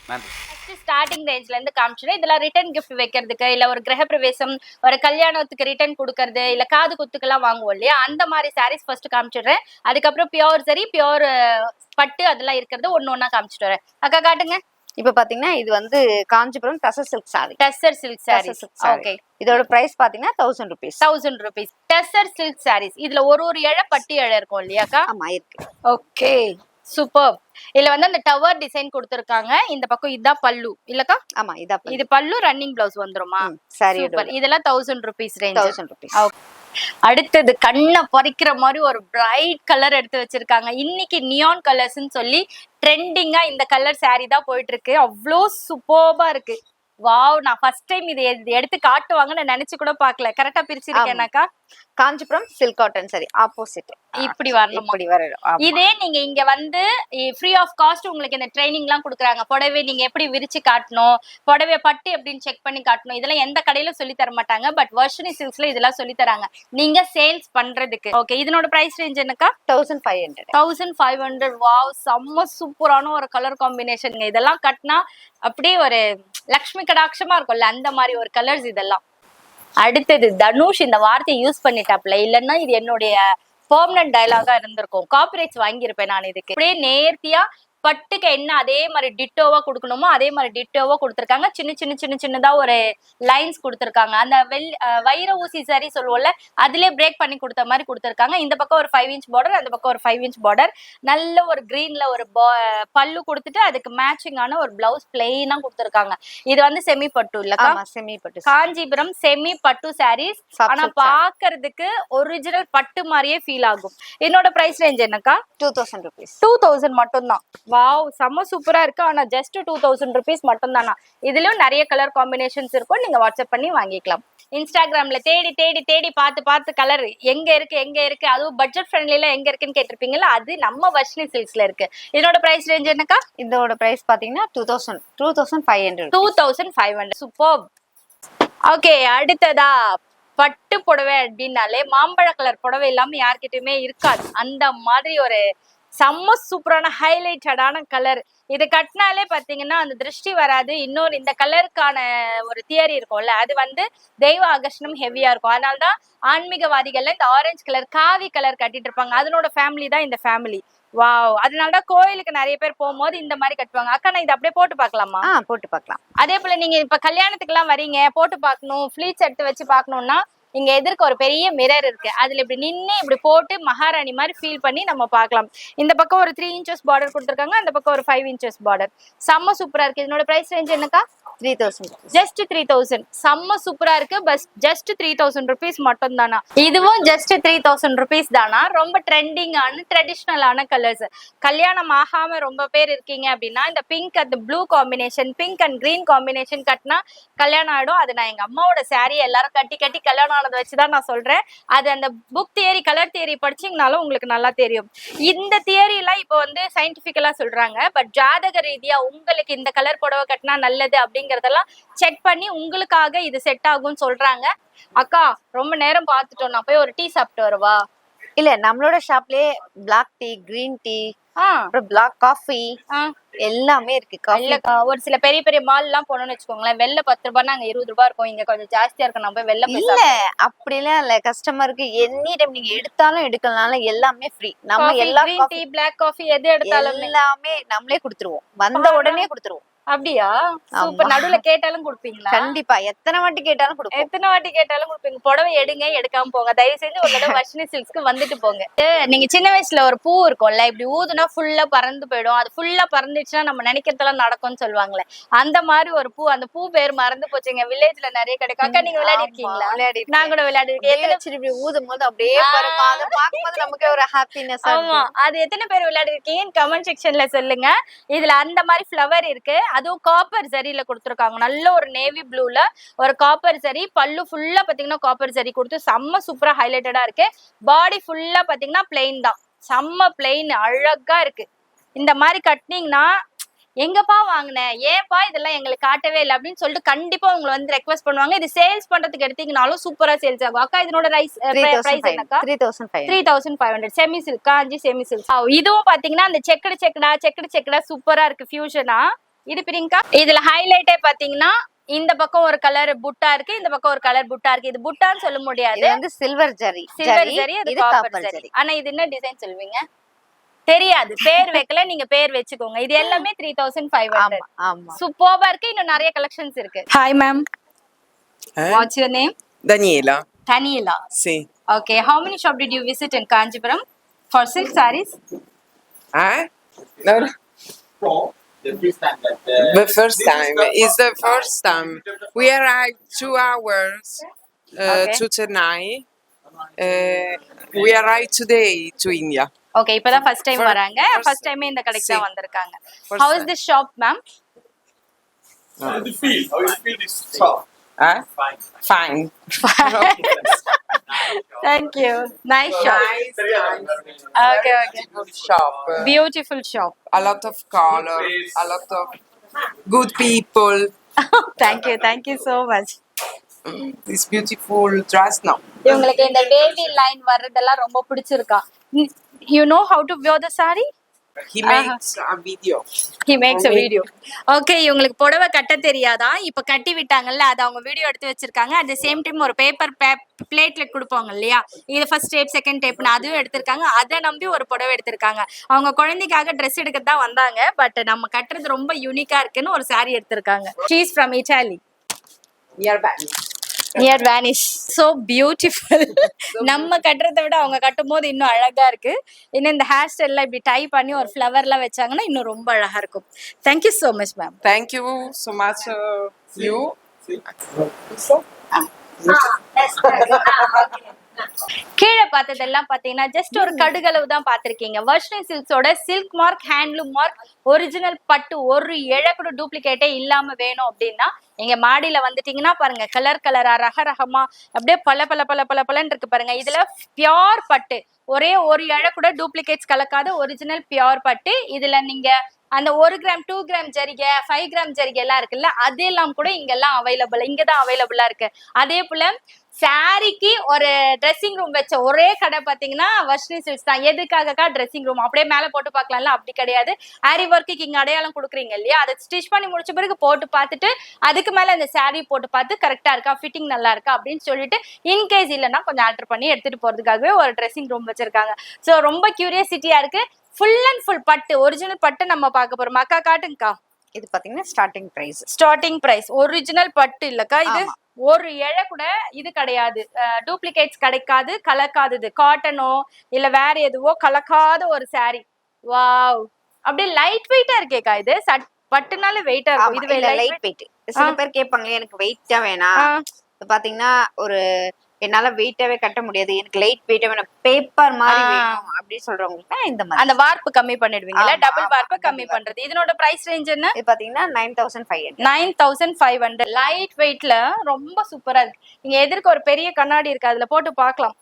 ஸ்டார்டிங் ரேஞ்ச்ல இருந்து காமிச்சிடும். இதெல்லாம் ரிட்டர்ன் கிஃப்ட் வைக்கிறதுக்கு, இல்ல ஒரு கிரக பிரவேசம், ஒரு கல்யாணத்துக்கு ரிட்டர்ன் கொடுக்கறது, இல்ல காது குத்துக்கெல்லாம் வாங்குவோம் இல்லையா, அந்த மாதிரி சாரீஸ் ஃபர்ஸ்ட் காமிச்சிடுறேன். அதுக்கப்புறம் பியோர் சரி, பியோர் பட்டு அதெல்லாம் இருக்கிறது ஒண்ணு காமிச்சிட்டு வரேன். அக்கா காட்டுங்க. இப்ப பாத்தீங்கன்னா இது வந்து Kanchipuram tussar silk sari. Tussar silk saris. Okay, இதோட பிரைஸ் பாத்தீங்கன்னா 1000 rupees. 1000 rupees. Tussar silk saris. இதுல ஒரு இழை பட்டு இழை இருக்கும் இல்லையாக்கா? ஆமா இருக்கு. Okay, super. இதுல வந்து அந்த டவர் டிசைன் கொடுத்திருக்காங்க. இந்த பக்கம் இதான் பல்லு இல்லக்கா? ஆமா, இதான் இது பல்லு. ரன்னிங் பிளவுஸ் வந்துருமா? சாரி. இதெல்லாம் 1000 rupees ரேஞ்ச். 1000 rupees. அடுத்தது கண்ணை பறிக்கிற மாதிரி ஒரு பிரைட் கலர் எடுத்து வச்சிருக்காங்க. இன்னைக்கு நியான் கலர்ஸ்ன்னு சொல்லி ட்ரெண்டிங்கா இந்த கலர் சாரி தான் போயிட்டு இருக்கு. அவ்வளோ சூப்பர்பா இருக்கு. வாவ், நான் ஃபர்ஸ்ட் டைம் இதை எடுத்து காட்டுவாங்கன்னு நினைச்சு கூட பாக்கல. கரெக்டா பிரிச்சிருக்கேனாக்கா? Kanchipuram silk cotton sari opposite இப்படி வரணும். இப்படி வரணும். இதே நீங்க இங்க வந்து ஃப்ரீ ஆஃப் காஸ்ட் உங்களுக்கு இந்த ட்ரைனிங் எல்லாம் கொடுக்குறாங்க. புடவை நீங்க எப்படி விரிச்சு காட்டணும், புடவை பட்டு எப்படின்னு செக் பண்ணி காட்டணும், இதெல்லாம் எந்த கடையிலும் சொல்லி தர மாட்டாங்க. பட் வர்ஷினி சில்க்ஸ்ல இதெல்லாம் சொல்லி தராங்க நீங்க சேல்ஸ் பண்றதுக்கு. ஓகே, இதனோட பிரைஸ் ரேஞ்ச் என்னக்கா? 1500. 1500. வாவ், செம்ம சூப்பரான ஒரு கலர் காம்பினேஷன். இதெல்லாம் கட்டினா அப்படியே ஒரு லக்ஷ்மி கடாட்சமா இருக்கும்ல, அந்த மாதிரி ஒரு கலர்ஸ் இதெல்லாம். அடுத்தது தனுஷ் இந்த வார்த்தையை யூஸ் பண்ணிட்டாப்ல, இல்லைன்னா இது என்னுடைய பெர்மனன்ட் டயலாகா இருந்திருக்கும். காப்பிரைட்ஸ் வாங்கியிருப்பேன் நான் இதுக்கு. அப்படியே நேர்த்தியா பட்டுக்கு என்ன அதே மாதிரி டிட்டோவா கொடுக்கணுமோ அதே மாதிரி டிட்டோவா கொடுத்துருக்காங்க. சின்னதா ஒரு லைன்ஸ் கொடுத்துருக்காங்க. அந்த வைர ஊசி சரி சொல்லுவோம்ல, அதுலயே பிரேக் பண்ணி கொடுத்த மாதிரி கொடுத்துருக்காங்க. இந்த பக்கம் ஒரு 5 inch பார்டர், அந்த பக்கம் ஒரு 5 inch பார்டர். நல்ல ஒரு கிரீன்ல ஒரு பல்லு கொடுத்துட்டு அதுக்கு மேட்சிங்கான ஒரு பிளவுஸ் பிளெயினா கொடுத்துருக்காங்க. இது வந்து செமி பட்டு இல்லக்கா? செமி பட்டு. காஞ்சிபுரம் செமி பட்டு சாரீஸ். ஆனா பாக்குறதுக்கு ஒரிஜினல் பட்டு மாதிரியே ஃபீல் ஆகும். என்னோட பிரைஸ் ரேஞ்ச் என்னக்கா? 2000 rupees. 2000 மட்டும் தான். வாவ், செம்ம சூப்பரா இருக்கு. ஆனா ஜஸ்ட் 2000 rupees மட்டும் தானா? இதுலயும் நிறைய கலர் காம்பினேஷன்ஸ் இருக்கும். நீங்க வாட்ஸ்அப் பண்ணி வாங்கிக்கலாம். இன்ஸ்டாகிராம்ல தேடி பார்த்து கலர் எங்க இருக்கு அதுவும் பட்ஜெட் ஃப்ரெண்ட்லில எங்க இருக்குன்னு கேட்டிருப்பீங்கல்ல, அது நம்ம வர்ஷினி சில்க்ஸ்ல இருக்கு. இதோட பிரைஸ் ரேஞ்ச் என்னக்கா? இதோட பிரைஸ் பாத்தீங்கன்னா 2500. 2500. சூப்பர். ஓகே, அடுத்ததா பட்டு புடவை அப்படின்னாலே மாம்பழ கலர் புடவை இல்லாம யார்கிட்டயுமே இருக்காது. அந்த மாதிரி ஒரு செம்ம சூப்பரான ஹைலைட்டடான கலர். இது கட்டினாலே பாத்தீங்கன்னா அந்த திருஷ்டி வராது. இன்னொரு இந்த கலருக்கான ஒரு தியரி இருக்கும்ல, அது வந்து தெய்வ ஆகர்ஷணம் ஹெவியா இருக்கும். அதனாலதான் ஆன்மீகவாதிகள்ல இந்த ஆரஞ்சு கலர் காவி கலர் கட்டிட்டு இருப்பாங்க. அதனோட ஃபேமிலி தான் இந்த ஃபேமிலி. வாவ், அதனாலதான் கோயிலுக்கு நிறைய பேர் போகும்போது இந்த மாதிரி கட்டுவாங்க. அக்கா, நான் இதை அப்படியே போட்டு பாக்கலாமா? போட்டு பாக்கலாம். அதே போல நீங்க இப்ப கல்யாணத்துக்கு எல்லாம் வரீங்க, போட்டு பாக்கணும், ஃபிளீட்ஸ் எடுத்து வச்சு பாக்கணும்னா இங்க எதிர்க்க ஒரு பெரிய மிரர் இருக்கு. அதுல இப்படி நின்று இப்படி போட்டு மகாராணி மாதிரி ஃபீல் பண்ணி நம்ம பார்க்கலாம். இந்த பக்கம் ஒரு 3 inches பார்டர் கொடுத்துருக்காங்க, அந்த பக்கம் ஒரு 5 inches பார்டர். செம்ம சூப்பரா இருக்கு. இதனோட பிரைஸ் ரேஞ்ச் என்னக்கா? 3000. ஜஸ்ட் 3000. செம்ம சூப்பரா இருக்கு. பஸ் ஜஸ்ட் 3000 rupees மட்டும் தானா? இதுவும் ஜஸ்ட் 3000 rupees தானா? ரொம்ப ட்ரெண்டிங்கான ட்ரெடிஷ்னலான கலர்ஸ். கல்யாணம் ஆகாம ரொம்ப பேர் இருக்கீங்க அப்படின்னா இந்த பிங்க் அந்த blue combination, pink and green combination கட்டினா கல்யாணம் ஆயிடும். அது நான் எங்க அம்மாவோட சாரி எல்லாரும் கட்டி கல்யாணம் ஆனதை வச்சுதான் நான் சொல்றேன். அது அந்த புக் தியரி கலர் தியரி படிச்சீங்கனாலும் உங்களுக்கு நல்லா தெரியும். இந்த தியரி எல்லாம் இப்போ வந்து சயின்டிபிக்கலா சொல்றாங்க. பட் ஜாதக ரீதியா உங்களுக்கு இந்த கலர் புடவை கட்டினா நல்லது அப்படிங்கறதெல்லாம் செக் பண்ணி உங்களுக்காக இது செட் ஆகும்னு சொல்றாங்க. அக்கா ரொம்ப நேரம் பார்த்துட்டோம், நான் போய் ஒரு டீ சாப்பிட்டு வரவா? இல்ல நம்மளோட ஷாப்லயே பிளாக் டீ, கிரீன் டீ, அப்புறம் பிளாக் காஃபி எல்லாமே இருக்கு. ஒரு சில பெரிய பெரிய மால் எல்லாம் போனோம்னு வச்சுக்கோங்களேன், வெள்ளை 10 ரூபாய் அங்க 20 ரூபாய் இருக்கும், இங்க கொஞ்சம் ஜாஸ்தியா இருக்கும். நம்ம வெள்ளை இல்ல அப்படிலாம் இல்ல. கஸ்டமருக்கு எனி டைம் நீங்க எடுத்தாலும் எடுக்கலனாலும் எல்லாமே ஃப்ரீ. நம்ம எல்லா கிரீன் டீ, பிளாக் காஃபி எது எடுத்தாலும் எல்லாமே நம்மளே கொடுத்துருவோம். வந்த உடனே கொடுத்துருவோம். அப்படியா? சூப்பர். நடுவுல கேட்டாலும் கொடுப்பீங்களா? கண்டிப்பா. எத்தனை வாட்டி கேட்டாலும் கொடுப்போம். எத்தனை வாட்டி கேட்டாலும் கொடுப்பீங்க. புடவை எடுங்க, எடுக்காம போங்க. தயவு செஞ்சு ஒரு தடவை வர்ஷினி சில்க்ஸ்க்கு வந்துட்டு போங்க. நீங்க சின்ன வயசுல ஒரு பூ இருக்கும்ல, இப்படி ஊதுனா ஃபுல்லா பறந்து போயிடும். அது ஃபுல்லா பறந்துச்சுன்னா நம்ம நினைக்கிறதெல்லாம் நடக்கும்னு சொல்லுவாங்களே, அந்த மாதிரி ஒரு பூ. அந்த பூ பேர் மறந்து போச்சுங்க. வில்லேஜ்ல நிறைய கிடைக்கும். அக்கா நீங்க விளையாடி இருக்கீங்களா? நான் கூட விளையாடி இருக்கேன். இப்படி ஊதும் போது அப்படியே அதை பார்க்கும்போது நமக்கு ஒரு ஹாப்பினஸ். ஆமா, அது எத்தனை பேர் விளையாடி இருக்கீங்கன்னு கமெண்ட் செக்ஷன்ல சொல்லுங்க. இதுல அந்த மாதிரி ஃபிளவர் இருக்கு. அதுவும் காப்பர் ஜரியில கொடுத்துருக்காங்க. நல்ல ஒரு நேவி ப்ளூல ஒரு காப்பர் ஜரி. பல்லு ஃபுல்லா பாத்தீங்கன்னா காப்பர் ஜரி கொடுத்து செம்ம சூப்பரா ஹைலைட்டடா இருக்கு. பாடி ஃபுல்லா பாத்தீங்கன்னா பிளெயின் தான். செம்ம பிளெயின், அழகா இருக்கு. இந்த மாதிரி கட்டினீங்கன்னா எங்கப்பா வாங்கினேன், ஏன்பா இதெல்லாம் எங்களுக்கு காட்டவே இல்லை அப்படின்னு சொல்லிட்டு கண்டிப்பா உங்களை வந்து ரெக்வஸ்ட் பண்ணுவாங்க. இது சேல்ஸ் பண்றதுக்கு எடுத்தீங்கனாலும் சூப்பரா சேல்ஸ் ஆகும். அக்கா இதனோட பிரைஸ் என்னக்கா? 3500 செமி சில்க், காஞ்சி செமி சில்க். இதுவும் பாத்தீங்கன்னா அந்த செக்கடா சூப்பரா இருக்கு ஃபியூஷனா. இது பிரிங்கா. இதுல ஹைலைட்டே பாத்தீங்கன்னா இந்த பக்கம் ஒரு கலர் புட்டா இருக்கு, இந்த பக்கம் ஒரு கலர் புட்டா இருக்கு. இது புட்டான்னு சொல்ல முடியாது, வந்து சில்வர் ஜரி. அது காப்பர் ஜரி. ஆனா இது என்ன டிசைன் சொல்லுவீங்க தெரியாது, பேர் வைக்கல, நீங்க பேர் வச்சுக்கோங்க. இது எல்லாமே 3500. சூப்பரா இருக்கு. இன்னும் நிறைய கலெக்ஷன்ஸ் இருக்கு. Hi ma'am, what's your name? Daniela. Daniela. Sì. Okay, how many shop did you visit in Kanchipuram for silk sarees? No. The first time that The first time is the first time. We arrived 2 hours to Chennai. We arrived today to India. Okay, இப்பதான் first time வராங்க. First time இந்த கடைக்கு தான் வந்திருக்காங்க. How is this shop, ma'am? how do you feel? How you feel this shop? Fine. Thank you. Nice shop. Okay. Beautiful shop. Beautiful shop. A lot of color. A lot of good people. Thank you so much. This beautiful dress now. இவங்களுக்கு இந்த வேவி லைன் வர்றதெல்லாம் ரொம்ப பிடிச்சிருக்கா. You know how to wear the saree? He makes a video. He makes a video. Okay, இவங்களுக்கு புடவை கட்ட தெரியாதா, இப்ப கட்டி விட்டாங்கல்ல, அது அவங்க வீடியோ எடுத்து வச்சிருக்காங்க. அட் த சேம் டைம் ஒரு பேப்பர் பிளேட்ல கொடுப்பாங்க இல்லையா, இது ஃபர்ஸ்ட் டேப் செகண்ட் டேப்னு அதுவும் எடுத்திருக்காங்க. அதை நம்பி ஒரு புடவை எடுத்திருக்காங்க. அவங்க குழந்தைக்காக ட்ரெஸ் எடுக்க தான் வந்தாங்க. பட் நம்ம கட்டுறது ரொம்ப யூனிக்கா இருக்குன்னு ஒரு saree எடுத்திருக்காங்க. She is from Italy. Near Vanish. So beautiful. நம்ம கட்டுறதை விட அவங்க கட்டும் போது இன்னும் அழகா இருக்கு. இன்னும் இந்த ஹேர் ஸ்டைல்லாம் இப்படி டை பண்ணி ஒரு ஃப்ளவர்லாம் வச்சாங்கன்னா இன்னும் ரொம்ப அழகா இருக்கும். Thank you so much, ma'am. Thank you so much. You. கீழே பார்த்ததெல்லாம் பாத்தீங்கன்னா ஜஸ்ட் ஒரு கடுகளவு தான் பார்த்திருக்கீங்க. வர்ஷினி சில்க்ஸோட silk mark, handloom mark, original பட்டு ஒரு இழை கூட டூப்ளிகேட்டே இல்லாம வேணும் அப்படின்னா எங்க மாடியில வந்துட்டீங்கன்னா பாருங்க, கலரா ரகரகமா அப்படியே பலன்னு இருக்கு பாருங்க. இதுல பியோர் பட்டு, ஒரே ஒரு இழை கூட டூப்ளிகேட்ஸ் கலக்காத ஒரிஜினல் பியோர் பட்டு. இதுல நீங்க அந்த 1 கிராம் 2 கிராம் ஜரிகை 5 கிராம் ஜரிகை எல்லாம் இருக்குல்ல, அதெல்லாம் கூட இங்கெல்லாம் அவைலபிள், இங்கதான் அவைலபிளா இருக்கு. அதே போல சாரிக்கு ஒரு ட்ரெஸ்ஸிங் ரூம் வச்ச ஒரே கடை பாத்தீங்கன்னா வர்ஷினி சில்க்ஸ் தான். எதுக்காகக்கா ட்ரெஸ்ஸிங் ரூம் அப்படியே மேல போட்டு பார்க்கலாம்ல, அப்படி கிடையாது. ஆரி ஒர்க்கு இங்க அடையாளம் கொடுக்குறீங்க இல்லையா, அதை ஸ்டிச் பண்ணி முடிச்ச பிறகு போட்டு பார்த்துட்டு அதுக்கு மேல அந்த சாரி போட்டு பார்த்து கரெக்டா இருக்கா, ஃபிட்டிங் நல்லா இருக்கா அப்படின்னு சொல்லிட்டு இன்கேஸ் இல்லைன்னா கொஞ்சம் ஆல்டர் பண்ணி எடுத்துட்டு போறதுக்காகவே ஒரு ட்ரெஸ்ஸிங் ரூம் வச்சிருக்காங்க. ஸோ ரொம்ப கியூரியாசிட்டியா இருக்கு. ஃபுல் அண்ட் ஃபுல் பட்டு, ஒரிஜினல் பட்டு நம்ம பார்க்க போறோம். அக்கா காட்டுங்கக்கா. இது பாத்தீங்கன்னா ஸ்டார்டிங் பிரைஸ் ஒரிஜினல் பட்டு இல்லக்கா, இது ஒரு இழை கூட இது கிடையாது, டூப்ளிகேட்ஸ் கிடைக்காது, கலக்காதது. காட்டனோ இல்ல வேற எதுவோ கலக்காத ஒரு சாரி. வாவ், அப்படியே லைட் வெயிட்டா இருக்கேக்கா. இது பட்டுனால வெயிட்டா இருக்கும். இது லைட் வெயிட். சில பேர் கேட்பாங்களே எனக்கு வெயிட்டா வேணாம், பாத்தீங்கன்னா ஒரு என்னால வெயிட்டாவே கட்ட முடியாது, எனக்கு லைட் வெயிட்டா வேணும், பேப்பர் மாதிரி வேணும் அப்படி சொல்றவங்களுக்கு இந்த மாதிரி அந்த வார்ப்பு கம்மி பண்ணிடுவீங்கல்ல, டபுள் வார்ப்பு கம்மி பண்றது. இதனோட பிரைஸ் ரேஞ்ச் என்ன? இது பாத்தீங்கன்னா 9500. 9500. லைட் வெயிட்ல ரொம்ப சூப்பரா இருக்கு. நீங்க எதிர்க்க ஒரு பெரிய கண்ணாடி இருக்கு, அதுல போட்டு பார்க்கலாம்.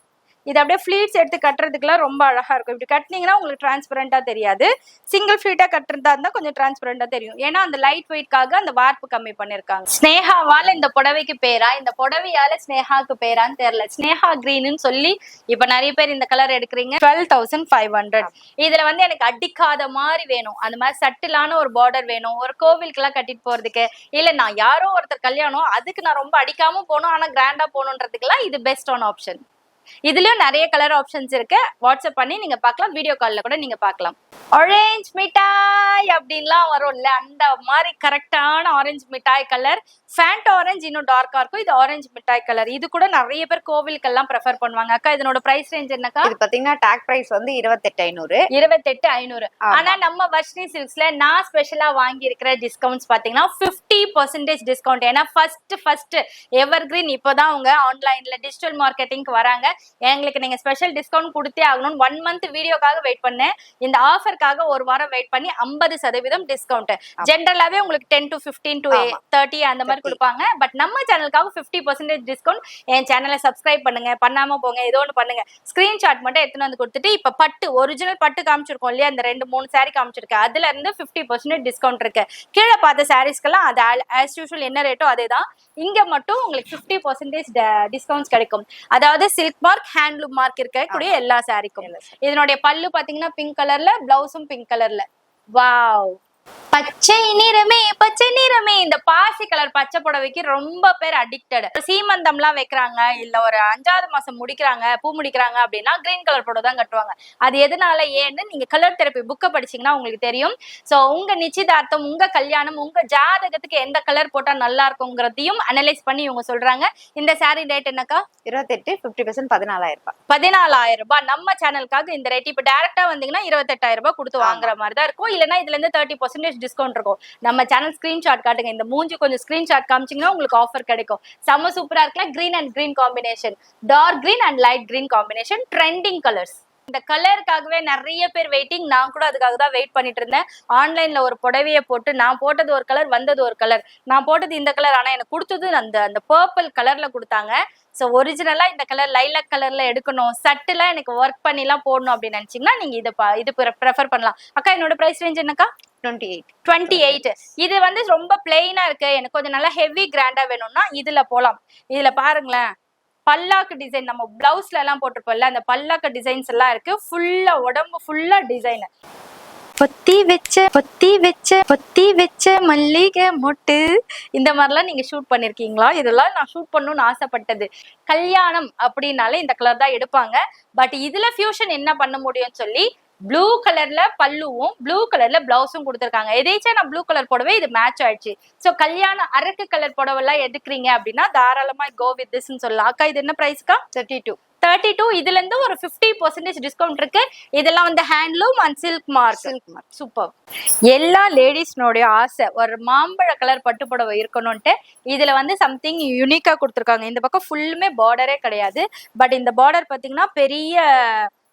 இது அப்படியே ஃபிளீட்ஸ் எடுத்து கட்டுறதுக்குலாம் ரொம்ப அழகா இருக்கும். இப்படி கட்டினீங்கன்னா உங்களுக்கு டிரான்ஸ்பரண்டா தெரியாது. சிங்கிள் ஃபிளீட்டா கட்டுறதா இருந்தா கொஞ்சம் டிரான்ஸ்பரண்டா தெரியும். ஏன்னா அந்த லைட் வெயிட்காக அந்த வார்ப்பு கம்மி பண்ணிருக்காங்க. ஸ்னேகாவால இந்த புடவைக்கு பேரா, இந்த புடவையால ஸ்னேகாக்கு பேரான்னு தெரியல. ஸ்னேகா கிரீன்னு சொல்லி இப்ப நிறைய பேர் இந்த கலர் எடுக்கிறீங்க. 12500. இதுல வந்து எனக்கு அடிக்காத மாதிரி வேணும், அந்த மாதிரி சட்டிலான ஒரு பார்டர் வேணும், ஒரு கோவிலுக்கு எல்லாம் கட்டிட்டு போறதுக்கு, இல்ல நான் யாரோ ஒருத்தர் கல்யாணம் அதுக்கு நான் ரொம்ப அடிக்காம போகணும் ஆனா கிராண்டா போகணுன்றதுக்கெல்லாம் இது பெஸ்டான ஆப்ஷன். இதுலயும் நிறைய கலர் ஆப்ஷன்ஸ் இருக்கு. வாட்ஸ்அப் பண்ணி நீங்க பார்க்கலாம், வீடியோ கால்ல கூட நீங்க பார்க்கலாம். ஆரஞ்ச் மிட்டாய் அப்படின்லாம் வரும்ல, அந்த மாதிரி கரெக்டான ஆரஞ்சு மிட்டாய் கலர். ஃபேண்ட் ஆரஞ்சு இன்னும் டார்க்கா இருக்கும். இது ஆரஞ்சு மிட்டாய் கலர். இது கூட நிறைய பேர் கோவிலுக்கெல்லாம் ப்ரெஃபர் பண்ணுவாங்க. அக்கா இதனோட பிரைஸ் ரேஞ்ச் என்னக்கா? இது பாத்தீங்கன்னா டாக் பிரைஸ் வந்து 28500. 28500. ஆனா நம்ம வர்ஷினி சில்க்ஸ்ல நான் ஸ்பெஷலா வாங்கி இருக்கிற டிஸ்கவுண்ட்ஸ் பாத்தீங்கன்னா 50% டிஸ்கவுண்ட். ஏன்னா ஃபர்ஸ்ட் எவர் கிரீன் இப்பதான் அவங்க ஆன்லைன்ல டிஜிட்டல் மார்க்கெட்டிங்க்கு வராங்க. எங்களுக்கு நீங்க ஸ்பெஷல் டிஸ்கவுண்ட் கொடுத்தே ஆகணும். 1 மந்த் வீடியோக்காக வெயிட் பண்ணேன். இந்த ஆஃபருக்காக ஒரு வாரம் வெயிட் பண்ணி 50% டிஸ்கவுண்ட். ஜென்ரலாவே உங்களுக்கு 10 to 15 to 30 அந்த மாதிரி கொடுப்பாங்க. பட் நம்ம சேனலுக்காக 50% டிஸ்கவுண்ட். என் சேனலை சப்ஸ்கிரைப் பண்ணுங்க, பண்ணாம போங்க, ஏதோ ஒன்று பண்ணுங்க. ஸ்கிரீன்ஷாட் மட்டும் எடுத்துன்னு வந்து கொடுத்துட்டு இப்ப பட்டு ஒரிஜினல் பட்டு காமிச்சிருக்கோம் இல்லையா, அந்த 2-3 சாரி காமிச்சிருக்கேன், அதுல இருந்து 50% டிஸ்கவுண்ட் இருக்கு. கீழே பார்த்த சாரீஸ்க்கெல்லாம் அது ஆஸ் யூஷுவல் என்ன ரேட்டோ அதேதான். இங்க மட்டும் உங்களுக்கு 50% டிஸ்கவுண்ட்ஸ் கிடைக்கும். அதாவது சில்க் மார்க், ஹேண்ட்லூம் மார்க் இருக்கக்கூடிய எல்லா சாரிக்கும். இதனுடைய பல்லு பாத்தீங்கன்னா பிங்க் கலர்ல, பிளவுஸும் பிங்க் கலர்ல. வாவ், பச்சை நிறமே பச்சை நிறமே. இந்த பாசி கலர் பச்சை புடவைக்கு ரொம்ப பேர் அடிக்டட். சீமந்தம்லாம் வைக்கிறாங்க, இல்ல ஒரு 5வது மாசம் முடிக்கிறாங்க, பூ முடிக்கிறாங்க அப்படின்னா கிரீன் கலர் புடவை தான் கட்டுவாங்க. அது எதனால ஏன்னு நீங்க கலர் தெரப்பி புக்கை படிச்சீங்கன்னா உங்களுக்கு தெரியும். சோ உங்க நிச்சயதார்த்தம், உங்க கல்யாணம், உங்க ஜாதகத்துக்கு எந்த கலர் போட்டா நல்லா இருக்குங்கிறதையும் அனலைஸ் பண்ணி இவங்க சொல்றாங்க. இந்த சாரி ரேட் என்னக்கா? 28, 50% 14000 ரூபாய். 14000 ரூபாய். நம்ம சேனலுக்காக இந்த ரேட். இப்ப டைரக்டா வந்தீங்கன்னா 28000 ரூபாய் கொடுத்து வாங்குற மாதிரி தான் இருக்கும். இல்லைன்னா இதுல இருந்து 30% டிஸ்கவுண்ட் இருக்கும். நம்ம சேனல் ஸ்கிரீன்ஷாட் காட்டுங்க. இந்த மூஞ்சி கொஞ்சம் ஸ்கிரீன்ஷாட் காமிச்சீங்கன்னா உங்களுக்கு ஆஃபர் கிடைக்கும். செம்ம சூப்பரா இருக்கலாம். Green and green combination, dark green and light green combination, trending colours. இந்த கலருக்காகவே நிறைய பேர் வெயிட்டிங். நான் கூட அதுக்காக தான் வெயிட் பண்ணிட்டு இருந்தேன். ஆன்லைன்ல ஒரு புடவையை போட்டு நான் போட்டது ஒரு கலர், வந்தது ஒரு கலர். நான் போட்டது இந்த கலர், ஆனா எனக்கு கொடுத்தது அந்த பர்பிள் கலர்ல கொடுத்தாங்க. ஸோ ஒரிஜினலா இந்த கலர் லைலாக் கலர்ல எடுக்கணும், சட்டுலாம் எனக்கு ஒர்க் பண்ணிலாம் போடணும் அப்படின்னு நினைச்சீங்கன்னா நீங்க இது ப்ரெஃபர் பண்ணலாம். அக்கா என்னோட பிரைஸ் ரேஞ்ச் என்னக்கா? 28. இது வந்து ரொம்ப பிளெயினா இருக்கு, எனக்கு கொஞ்சம் நல்லா ஹெவி கிராண்டா வேணும்னா இதுல போலாம். இதுல பாருங்களேன், பல்லாக்கு டிசைன் நம்ம பிளவுஸ்ல எல்லாம் போட்டிருப்போம்ல, அந்த பல்லாக்கு டிசைன்ஸ் எல்லாம் இருக்கு. ஃபுல்லா உடம்பு ஃபுல்லா டிசைன். பொத்தி வச்ச மல்லிகை மொட்டு, இந்த மாதிரிலாம் நீங்க ஷூட் பண்ணிருக்கீங்களா? இதெல்லாம் நான் ஷூட் பண்ணணும்னு ஆசைப்பட்டது. கல்யாணம் அப்படின்னாலே இந்த கலர் தான் எடுப்பாங்க. பட் இதுல ஃபியூஷன் என்ன பண்ண முடியும்னு சொல்லி ப்ளூ கலர்ல பல்லுவும் ப்ளூ கலர்ல பிளவுஸும் கொடுத்துருக்காங்க. எதேச்சா நான் ப்ளூ கலர் புடவை இது மேட்ச் ஆயிடுச்சு. ஸோ கல்யாண அரக்கு கலர் புடவை எல்லாம் எடுக்கிறீங்க அப்படின்னா தாராளமா கோ வித் திஸ்ன்னு சொல்லலாம். அக்கா இது என்ன பிரைஸ்க்கா? 32. இதுல இருந்து ஒரு 50% டிஸ்கவுண்ட் இருக்கு. இதெல்லாம் வந்து handloom and silk mark. Super. எல்லா லேடிஸ்னுடைய ஆசை ஒரு மாம்பழ கலர் பட்டு புடவை இருக்கணும்ட்டு இதுல வந்து சம்திங் யூனிக்கா கொடுத்துருக்காங்க. இந்த பக்கம் ஃபுல்லுமே பார்டரே கிடையாது. பட் இந்த பார்டர் பாத்தீங்கன்னா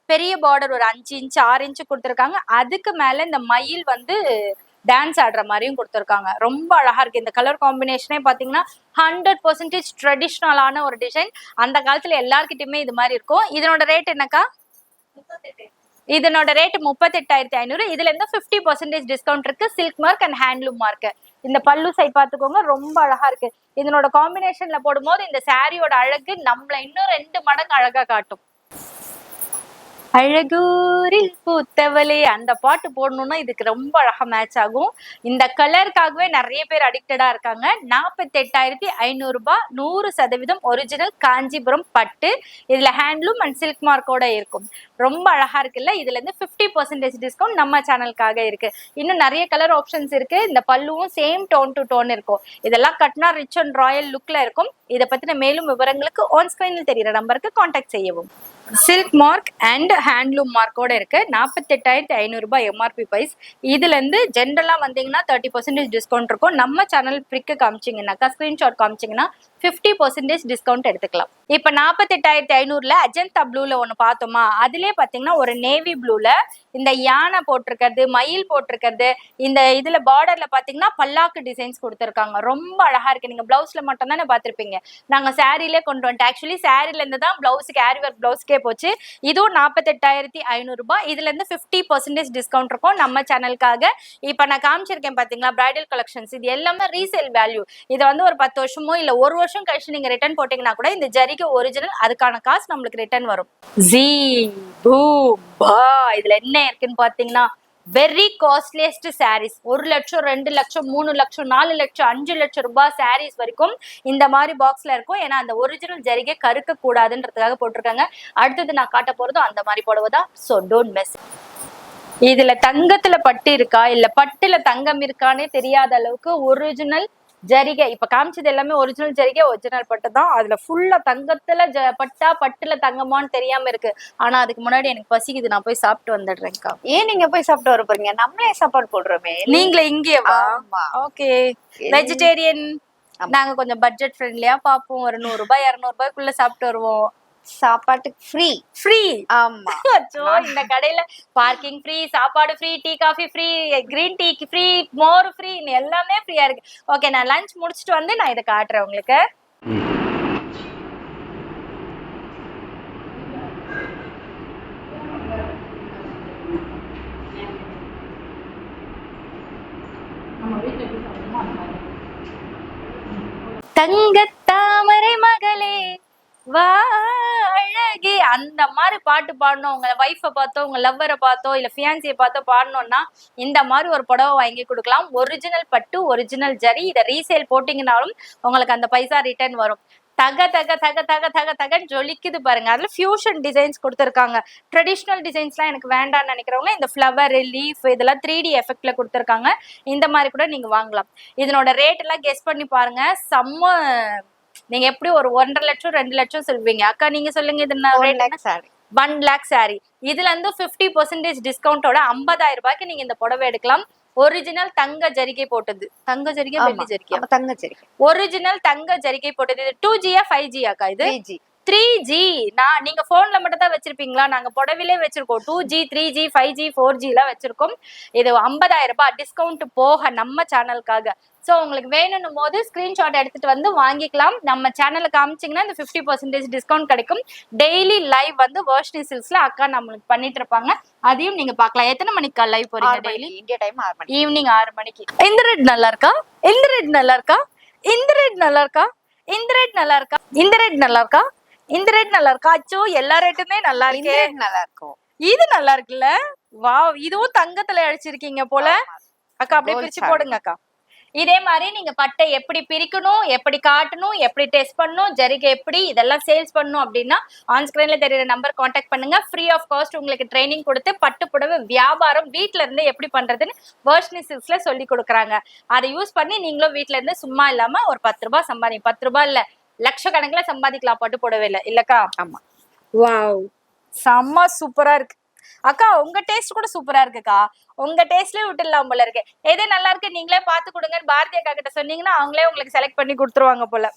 பெரிய பார்டர், ஒரு 5 இன்ச் 6 இன்ச்சு கொடுத்துருக்காங்க. அதுக்கு மேல இந்த மயில் வந்து டான்ஸ் ஆடுற மாதிரியும் கொடுத்துருக்காங்க. ரொம்ப அழகா இருக்கு. இந்த கலர் காம்பினேஷனே பாத்தீங்கன்னா 100% ட்ரெடிஷ்னலான ஒரு டிசைன். அந்த காலத்துல எல்லார்கிட்டயுமே இது மாதிரி இருக்கும். இதனோட ரேட் என்னக்கா? இதனோட ரேட் 38500. இதுல இருந்து 50% டிஸ்கவுண்ட் இருக்கு. Silk mark and handloom mark. இந்த பல்லு சைட் பாத்துக்கோங்க, ரொம்ப அழகா இருக்கு. இதனோட காம்பினேஷன்ல போடும்போது இந்த சாரியோட அழகு நம்மள இன்னும் 2 மடங்கு அழகா காட்டும். அழகூரில் பூத்தவளே அந்த பாட்டு போடணும்னா இதுக்கு ரொம்ப அழகா மேட்ச் ஆகும். இந்த கலருக்காகவே நிறைய பேர் அடிக்டடா இருக்காங்க. 48500 ரூபாய், 100% ஒரிஜினல் காஞ்சிபுரம் பட்டு. இதுல ஹேண்ட்லூம் அண்ட் சில்க் மார்க்கோட இருக்கும். ரொம்ப அழகா இருக்குல்ல. இதுல இருந்து 50% டிஸ்கவுண்ட் நம்ம சேனலுக்காக இருக்கு. இன்னும் நிறைய கலர் ஆப்ஷன்ஸ் இருக்கு. இந்த பல்லுவும் சேம் டோன் டு டோன் இருக்கும். இதெல்லாம் கட்டினா ரிச் அண்ட் ராயல் லுக்ல இருக்கும். இதை பத்தின மேலும் விவரங்களுக்கு ஆன் ஸ்கிரீனில் தெரிகிற நம்பருக்கு கான்டாக்ட் செய்யவும். சில்க் மார்க் அண்ட் ஹேண்ட்லூம் மார்க்கோட இருக்கு. 48500 ரூபாய் எம்ஆர்பி பிரைஸ். இதுல இருந்து ஜென்ரலா வந்தீங்கன்னா 30% டிஸ்கவுண்ட் இருக்கும். நம்ம சேனல் பிரிக்கு காமிச்சிங்கன்னாக்கா, ஸ்கிரீன்ஷாட் காமிச்சிங்கன்னா 50% டிஸ்கவுண்ட் எடுத்துக்கலாம். இப்ப 48,500ல அஜந்தா ப்ளூல ஒண்ணு பார்த்தோமா, அதுலயே பாத்தீங்கன்னா ஒரு நேவி ப்ளூல இந்த யானை போட்டிருக்கிறது, மயில் போட்டிருக்கிறது, இந்த இதுல பார்டர்ல பாத்தீங்கன்னா பல்லாக்கு டிசைன்ஸ் கொடுத்துருக்காங்க. ரொம்ப அழகா இருக்கு. நீங்க பிளவுஸ்ல மட்டும் தானே பாத்திருப்பீங்க, நாங்க சாரிலே கொண்டு வந்துட்டோம். ஆக்சுவலி சாரில இருந்து தான் பிளவுஸுக்கு ஆரி ஒர்க் பிளவுஸ்க்கே போச்சு. இதுவும் 48,500 ரூபாய். இதுல இருந்து 50% டிஸ்கவுண்ட் இருக்கும் நம்ம சேனலுக்காக. இப்ப நான் காமிச்சிருக்கேன் பாத்தீங்களா பிரைடல் கலெக்ஷன்ஸ், இது எல்லாமே ரீசேல் வேல்யூ. இதை வந்து ஒரு 10 வருஷமோ இல்ல 1 வருஷம் கழிச்சு நீங்க ரிட்டர்ன் போட்டீங்கன்னா கூட இந்த ஜரிகை ஒரிஜினல், அதுக்கான காசு நம்மளுக்கு ரிட்டர்ன் வரும். இதுல என்ன இருக்குன்னு பாத்தீங்கன்னா வெரி காஸ்ட்லியஸ்ட் சாரீஸ். 1 லட்சம் 2 லட்சம் 3 லட்சம் 4 லட்சம் 5 லட்சம் ரூபாய் சாரீஸ் வரைக்கும் இந்த மாதிரி பாக்ஸ்ல இருக்கும். ஏன்னா அந்த ஒரிஜினல் ஜரிகை கருக்க கூடாதுன்றதுக்காக போட்டிருக்காங்க. அடுத்தது நான் காட்ட போறதும் அந்த மாதிரி புடவைதான். So don't miss. இதுல தங்கத்துல பட்டு இருக்கா இல்ல பட்டுல தங்கம் இருக்கானே தெரியாத அளவுக்கு ஒரிஜினல் ஜரிகை. இப்ப காமிச்சது எல்லாமே ஒரிஜினல் ஜரிகை, ஒரிஜினல் பட்டு தான். அதுல ஃபுல்லா தங்கத்துல பட்டா பட்டுல தங்கமான்னு தெரியாம இருக்கு. ஆனா அதுக்கு முன்னாடி எனக்கு பசிக்குது, நான் போய் சாப்பிட்டு வந்துடுறேன்க்கா. ஏன் நீங்க போய் சாப்பிட்டு வர போறீங்க? நம்மளே சாப்பாடு போடுறோமே. நீங்களே இங்கே வா. Okay, vegetarian. நாங்க கொஞ்சம் பட்ஜெட் ஃப்ரெண்ட்லியா பாப்போம். ஒரு 100 ரூபாய் 200 ரூபாய்க்குள்ள சாப்பிட்டு வருவோம். சாப்பாட்டுக்கு ஃப்ரீ. ஆமா. அச்சோ, இந்த கடையில பார்க்கிங் ஃப்ரீ, சாப்பாடு free, tea coffee free, green டீக்கு ஃப்ரீ, மோர் ஃப்ரீ, எல்லாமே ஃப்ரீயா இருக்கு. ஓகே, நான் லஞ்ச் முடிச்சிட்டு வந்து நான் இதை காட்டுறேன் உங்களுக்கு. தங்கத்தாமரை மகளே வா அழகே, அந்த மாதிரி பாட்டு பாடணும். உங்க வைஃபை பார்த்தோ, உங்க லவ்வரை பார்த்தோ, இல்ல ஃபியான்சியை பார்த்தோ பாடணும்னா இந்த மாதிரி ஒரு புடவை வாங்கி கொடுக்கலாம். ஒரிஜினல் பட்டு, ஒரிஜினல் ஜரி. இதை ரீசேல் போட்டீங்கன்னாலும் உங்களுக்கு அந்த பைசா ரிட்டர்ன் வரும். தக தக தக தக தக தகன்னு ஜொலிக்குது பாருங்க. அதுல ஃபியூஷன் டிசைன்ஸ் கொடுத்துருக்காங்க. ட்ரெடிஷ்னல் டிசைன்ஸ்லாம் எனக்கு வேண்டாம்னு நினைக்கிறவங்க இந்த ஃப்ளவர், லீஃப் இதெல்லாம் 3D எஃபெக்ட்ல கொடுத்துருக்காங்க. இந்த மாதிரி கூட நீங்க வாங்கலாம். இதனோட ரேட் எல்லாம் கெஸ் பண்ணி பாருங்க. செம்ம. நீங்க எப்படி ஒரு 1.5 லட்சம் 2 லட்சம் சொல்வீங்க. அக்கா நீங்க சொல்லுங்க. இது 1 lakh சாரி. இதுல இருந்து 50% டிஸ்கவுண்டோட 50,000 ரூபாய்க்கு நீங்க இந்த புடவை எடுக்கலாம். ஒரிஜினல் தங்க ஜரிகை போட்டது. தங்க ஜரிகை, வெள்ளி ஜரிகை, தங்க ஜரிகை. ஒரிஜினல் தங்க ஜரிகை போட்டது. இது 2G 5G அக்கா? இது 3G. நீங்க போன்ல மட்டும் தான் வச்சிருப்பீங்களா? நாங்க புடவிலே வச்சிருக்கோம். 2G 3G 5G 4G எல்லாம் வச்சிருக்கோம். இது 50,000 ரூபாய் டிஸ்கவுண்ட் போக நம்ம சேனலுக்காக. சோ உங்களுக்கு வேணும்னும் போது ஸ்கிரீன்ஷாட் எடுத்துட்டு வந்து வாங்கிக்கலாம். நம்ம சேனல்ல காமிச்சிங்கன்னா இந்த 50% டிஸ்கவுண்ட் கிடைக்கும். டெய்லி லைவ் வந்து வர்ஷினி சில்க்ஸ்ல அக்கா நம்மளுக்கு பண்ணிட்டு இருப்பாங்க. அதையும் நீங்க பார்க்கலாம். எத்தனை மணிக்கு லைவ் போறீங்க? டெய்லி இந்தியா டைம் 6 மணி, ஈவினிங் 6 மணிக்கு. இந்த ரெட் நல்லா இருக்கா? இந்த ரெட் நல்லா இருக்கா? இந்த ரெட் நல்லா இருக்கா? இந்த ரெட் நல்லா இருக்கா? இந்த ரெட் நல்லா இருக்கா? இந்த ரேட் நல்லா இருக்கா? அச்சோ, எல்லா ரேட்டுமே நல்லா இருக்கு. நல்லா இருக்கும். இது நல்லா இருக்குல்ல? வாவ், இதுவும் தங்கத்துல அடிச்சிருக்கீங்க போல. அக்கா அப்படியே பிரிச்சு போடுங்க அக்கா. இதே மாதிரி நீங்க பட்டை எப்படி பிரிக்கணும், எப்படி காட்டணும், எப்படி டெஸ்ட் பண்ணணும், ஜரிகை எப்படி இதெல்லாம் சேல்ஸ் பண்ணணும் அப்படின்னா ஆன் ஸ்கிரீன்ல தெரியுற நம்பர் கான்டாக்ட் பண்ணுங்க. ஃப்ரீ ஆஃப் காஸ்ட் உங்களுக்கு ட்ரைனிங் கொடுத்து பட்டு புடவை வியாபாரம் வீட்ல இருந்து எப்படி பண்றதுன்னு வர்ஷினி சில்க்ஸ்ல சொல்லி கொடுக்குறாங்க. அதை யூஸ் பண்ணி நீங்களும் வீட்ல இருந்து சும்மா இல்லாம ஒரு 10 ரூபாய் சம்பாதிங்க. 10 ரூபாய் இல்ல, லட்சக்கணக்குல சம்பாதிக்கலாம் பட்டு புடவை இல்லக்கா? ஆமா. வாவ், செம்ம சூப்பரா இருக்கு அக்கா. உங்க டேஸ்ட் கூட சூப்பரா இருக்குக்கா. உங்க டேஸ்ட்லயே விட்டுடலாம் போல இருக்கு. எது நல்லா இருக்கு நீங்களே பாத்து கொடுங்கன்னு பாரதி அக்கா கிட்ட சொன்னீங்கன்னா அவங்களே உங்களுக்கு செலக்ட் பண்ணி கொடுத்துருவாங்க போல.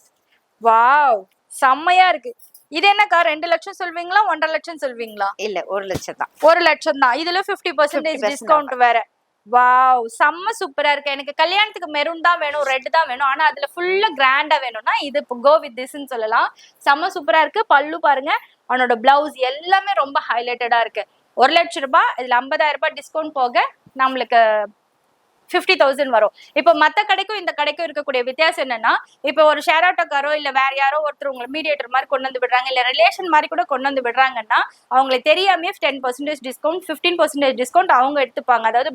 வாவ், செம்மையா இருக்கு. இது என்னக்கா 2 லட்சம் சொல்வீங்களா 1.5 லட்சம் சொல்வீங்களா? இல்ல 1 லட்சம் தான். 1 லட்சம் தான். இதுல 50% டிஸ்கவுண்ட் வேற. வாவ், செம்ம சூப்பரா இருக்கு. எனக்கு கல்யாணத்துக்கு மெரூன் தான் வேணும், ரெட் தான் வேணும், ஆனா அதுல ஃபுல்லா கிராண்டா வேணும்னா இது கோ வித் திஸ்ன்னு சொல்லலாம். செம்ம சூப்பரா இருக்கு. பல்லு பாருங்க, அவனோட பிளவுஸ் எல்லாமே ரொம்ப ஹைலைட்டடா இருக்கு. 1 லட்சம் ரூபாய். இதுல 50,000 ரூபாய் டிஸ்கவுண்ட் போக நம்மளுக்கு 50,000 வரும். இப்ப மத்த கடைக்கும் இந்த கடைக்கும் இருக்கக்கூடிய வித்தியாசம் என்னன்னா, இப்ப ஒரு ஷேர் ஆட்டோக்காரோ இல்ல வேற யாரோ ஒருத்தர் உங்களை மீடியேட்டர் மாதிரி கொண்டு வந்து விடுறாங்க, இல்ல ரிலேஷன் மாதிரி கூட கொண்டு வந்து விடுறாங்கன்னா அவங்களுக்கு தெரியாமே 10% டிஸ்கவுண்ட் 15% டிஸ்கவுண்ட் அவங்க எடுத்துப்பாங்க. அதாவது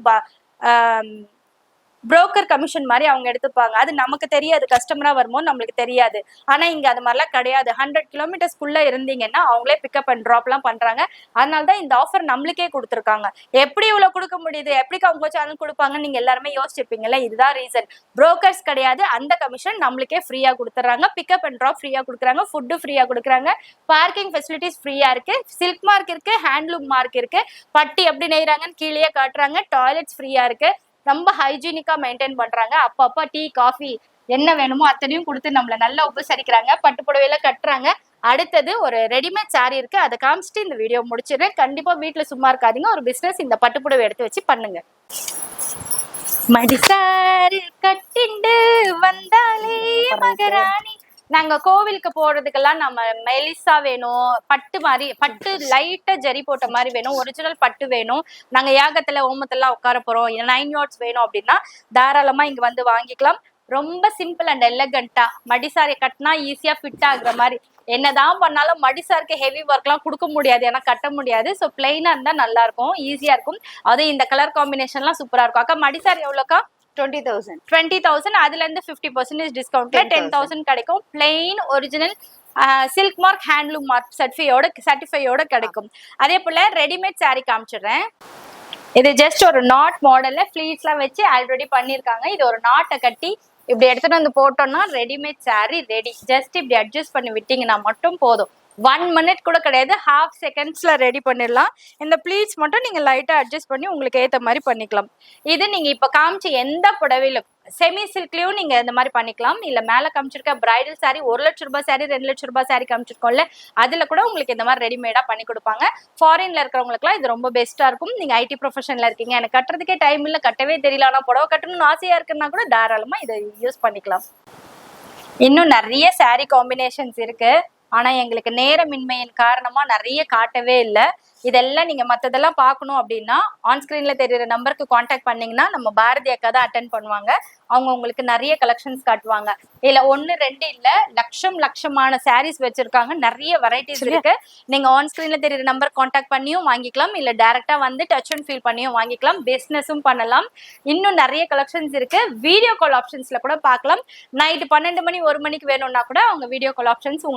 புரோக்கர் கமிஷன் மாதிரி அவங்க எடுத்துப்பாங்க. அது நமக்கு தெரியாது, கஸ்டமரா வரும்போது நம்மளுக்கு தெரியாது. ஆனா இங்க அது மாதிரிலாம் கிடையாது. 100 கிலோமீட்டர்ஸ்குள்ள இருந்தீங்கன்னா அவங்களே பிக்கப் அண்ட் ட்ராப் எல்லாம் பண்றாங்க. அதனாலதான் இந்த ஆஃபர் நம்மளுக்கே கொடுத்துருக்காங்க. எப்படி இவ்வளவு கொடுக்க முடியுது, எப்படி அவங்க சேனல் கொடுப்பாங்கன்னு நீங்க எல்லாருமே யோசிச்சிருப்பீங்கல்ல. இதுதான் ரீசன். புரோக்கர்ஸ் கிடையாது, அந்த கமிஷன் நம்மளுக்கே ஃப்ரீயா கொடுத்துறாங்க. பிக்கப் அண்ட் ட்ராப் ஃப்ரீயா கொடுக்குறாங்க, ஃபுட்டு ஃப்ரீயா கொடுக்குறாங்க, பார்க்கிங் ஃபெசிலிட்டிஸ் ஃப்ரீயா இருக்கு, சில்க் மார்க் இருக்கு, ஹேண்ட்லூம் மார்க் இருக்கு, பட்டி எப்படி நெய்றாங்கன்னு கீழே காட்டுறாங்க, டாய்லெட்ஸ் ஃப்ரீயா இருக்கு, ரொம்ப ஹைஜீனிக்கா மெயின்டைன் பண்றாங்க. அப்பப்ப டீ காஃபி என்ன வேணுமோ அத்தனையும் கொடுத்து நம்மள நல்லா உபசரிக்கிறாங்க. பட்டு புடவையில கட்டுறாங்க. அடுத்தது ஒரு ரெடிமேட் சாரி இருக்கு, அதை காமிச்சிட்டு இந்த வீடியோ முடிச்சிடுறேன். கண்டிப்பா வீட்டுல சும்மா இருக்காதீங்க, ஒரு பிசினஸ் இந்த பட்டு புடவை எடுத்து வச்சு பண்ணுங்க. மடிசாரு கட்டிண்டு வந்தாலே மகராணி. நாங்க கோவிலுக்கு போறதுக்கெல்லாம் நம்ம மெலிசா வேணும், பட்டு மாதிரி, பட்டு லைட்டா ஜரி போட்ட மாதிரி வேணும், ஒரிஜினல் பட்டு வேணும், நாங்க யாகத்துல ஓமத்தெல்லாம் உட்கார போறோம், 9 yards வேணும் அப்படின்னா தாராளமா இங்க வந்து வாங்கிக்கலாம். ரொம்ப சிம்பிள் அண்ட் எலகண்டா மடிசாரி கட்டினா ஈஸியா ஃபிட் ஆகுற மாதிரி. என்னதான் பண்ணாலும் மடிசாருக்கு ஹெவி ஒர்க்லாம் கொடுக்க முடியாது, ஏன்னா கட்ட முடியாது. ஸோ பிளைனா இருந்தா நல்லா இருக்கும், ஈஸியா இருக்கும். அதுவும் இந்த கலர் காம்பினேஷன்லாம் சூப்பரா இருக்கும். அக்கா மடிசாரி எவ்வளோக்கா? 20,000. 20,000. அதுல இருந்து 50% டிஸ்கவுண்ட்ல 10,000 கிடைக்கும். Plain original silk mark handloom mark சர்டிஃபையோட கிடைக்கும். அதே போல ரெடிமேட் சாரி காமிச்சிடுறேன். இது ஜஸ்ட் ஒரு நாட் மாடல்ல ஃபிளீட்ஸ்லாம் வச்சு ஆல்ரெடி பண்ணிருக்காங்க. இது ஒரு நாட்டை கட்டி இப்படி எடுத்துட்டு வந்து போட்டோம்னா ரெடிமேட் சாரி ரெடி. ஜஸ்ட் இப்படி அட்ஜஸ்ட் பண்ணி விட்டீங்கன்னா மட்டும் போதும். 1 minute கூட கிடையாது, ½ secondsல ரெடி பண்ணிடலாம். இந்த ப்ளீட்ஸ் மட்டும் நீங்க லைட்டா அட்ஜஸ்ட் பண்ணி உங்களுக்கு ஏத்த மாதிரி பண்ணிக்கலாம். இது நீங்க இப்ப காமிச்ச எந்த புடவையில செமி சில்க்லயும் நீங்க இந்த மாதிரி பண்ணிக்கலாம். இல்ல மேல காமிச்சிருக்க பிரைடல் சாரி 1 லட்ச ரூபாய் சாரி 2 லட்ச ரூபாய் சாரி காமிச்சிருக்கோம்ல, அதுல கூட உங்களுக்கு இந்த மாதிரி ரெடிமேடா பண்ணி கொடுப்பாங்க. ஃபாரின்ல இருக்கிறவங்களுக்குலாம் இது ரொம்ப பெஸ்டா இருக்கும். நீங்க ஐடி ப்ரொஃபஷன்ல இருக்கீங்க, எனக்கு கட்டுறதுக்கே டைம் இல்ல, கட்டவே தெரியல, ஆனா புடவை கட்டணும்னு ஆசையா இருக்குன்னா கூட தாராளமா இதை யூஸ் பண்ணிக்கலாம். இன்னும் நிறைய சாரி காம்பினேஷன்ஸ் இருக்கு, ஆனா எங்களுக்கு நேரமின்மையின் காரணமா நிறைய காட்டவே இல்லை. இதெல்லாம் நீங்க மத்ததெல்லாம் பார்க்கணும் அப்படின்னா ஆன் ஸ்கிரீன்ல தெரியுற நம்பருக்கு கான்டாக்ட் பண்ணீங்கன்னா நம்ம பாரதி அக்கா தான் அட்டென்ட் பண்ணுவாங்க. அவங்க உங்களுக்கு நிறைய கலெக்ஷன்ஸ் காட்டுவாங்க. இல்ல 1 2 இல்ல லட்சமான சாரீஸ் வச்சிருக்காங்க, நிறைய வெரைட்டிஸ் இருக்கு. நீங்க ஆன் ஸ்கிரீன்ல தெரியுற நம்பர் கான்டாக்ட் பண்ணியும் வாங்கிக்கலாம், இல்ல டைரக்டா வந்து டச் அண்ட் ஃபீல் பண்ணியும் வாங்கிக்கலாம். பிசினஸும் பண்ணலாம். இன்னும் நிறைய கலெக்ஷன்ஸ் இருக்கு. வீடியோ கால் ஆப்ஷன்ஸ்ல கூட பார்க்கலாம். நைட்டு 12 மணி 1 மணிக்கு வேணும்னா கூட அவங்க வீடியோ கால் ஆப்ஷன்ஸ்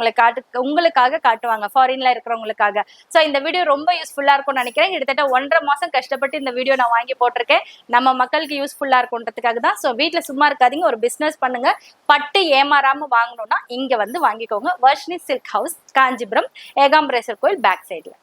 உங்களுக்காக காட்டுவாங்க, ஃபாரின்ல இருக்கிறவங்களுக்காக. ஸோ இந்த வீடியோ ரொம்ப யூஸ்ஃபுல்லா இருக்கும்னு நினைக்கிறேன். கிட்டத்தட்ட 1.5 மாசம் கஷ்டப்பட்டு இந்த வீடியோ நான் வாங்கி போட்டிருக்கேன், நம்ம மக்களுக்கு யூஸ்ஃபுல்லா இருக்கும்ன்றதுக்காக தான். ஸோ வீட்டுல சும்மா இருக்காதீங்க, ஒரு பிசினஸ் பண்ணுங்க. பட்டு ஏமாறாம வாங்கணும்னா இங்க வந்து வாங்கிக்கோங்க. வர்ஷினி சில்க் ஹவுஸ், காஞ்சிபுரம், ஏகாம்பரேஸ்வர் கோயில் பேக் சைட்ல.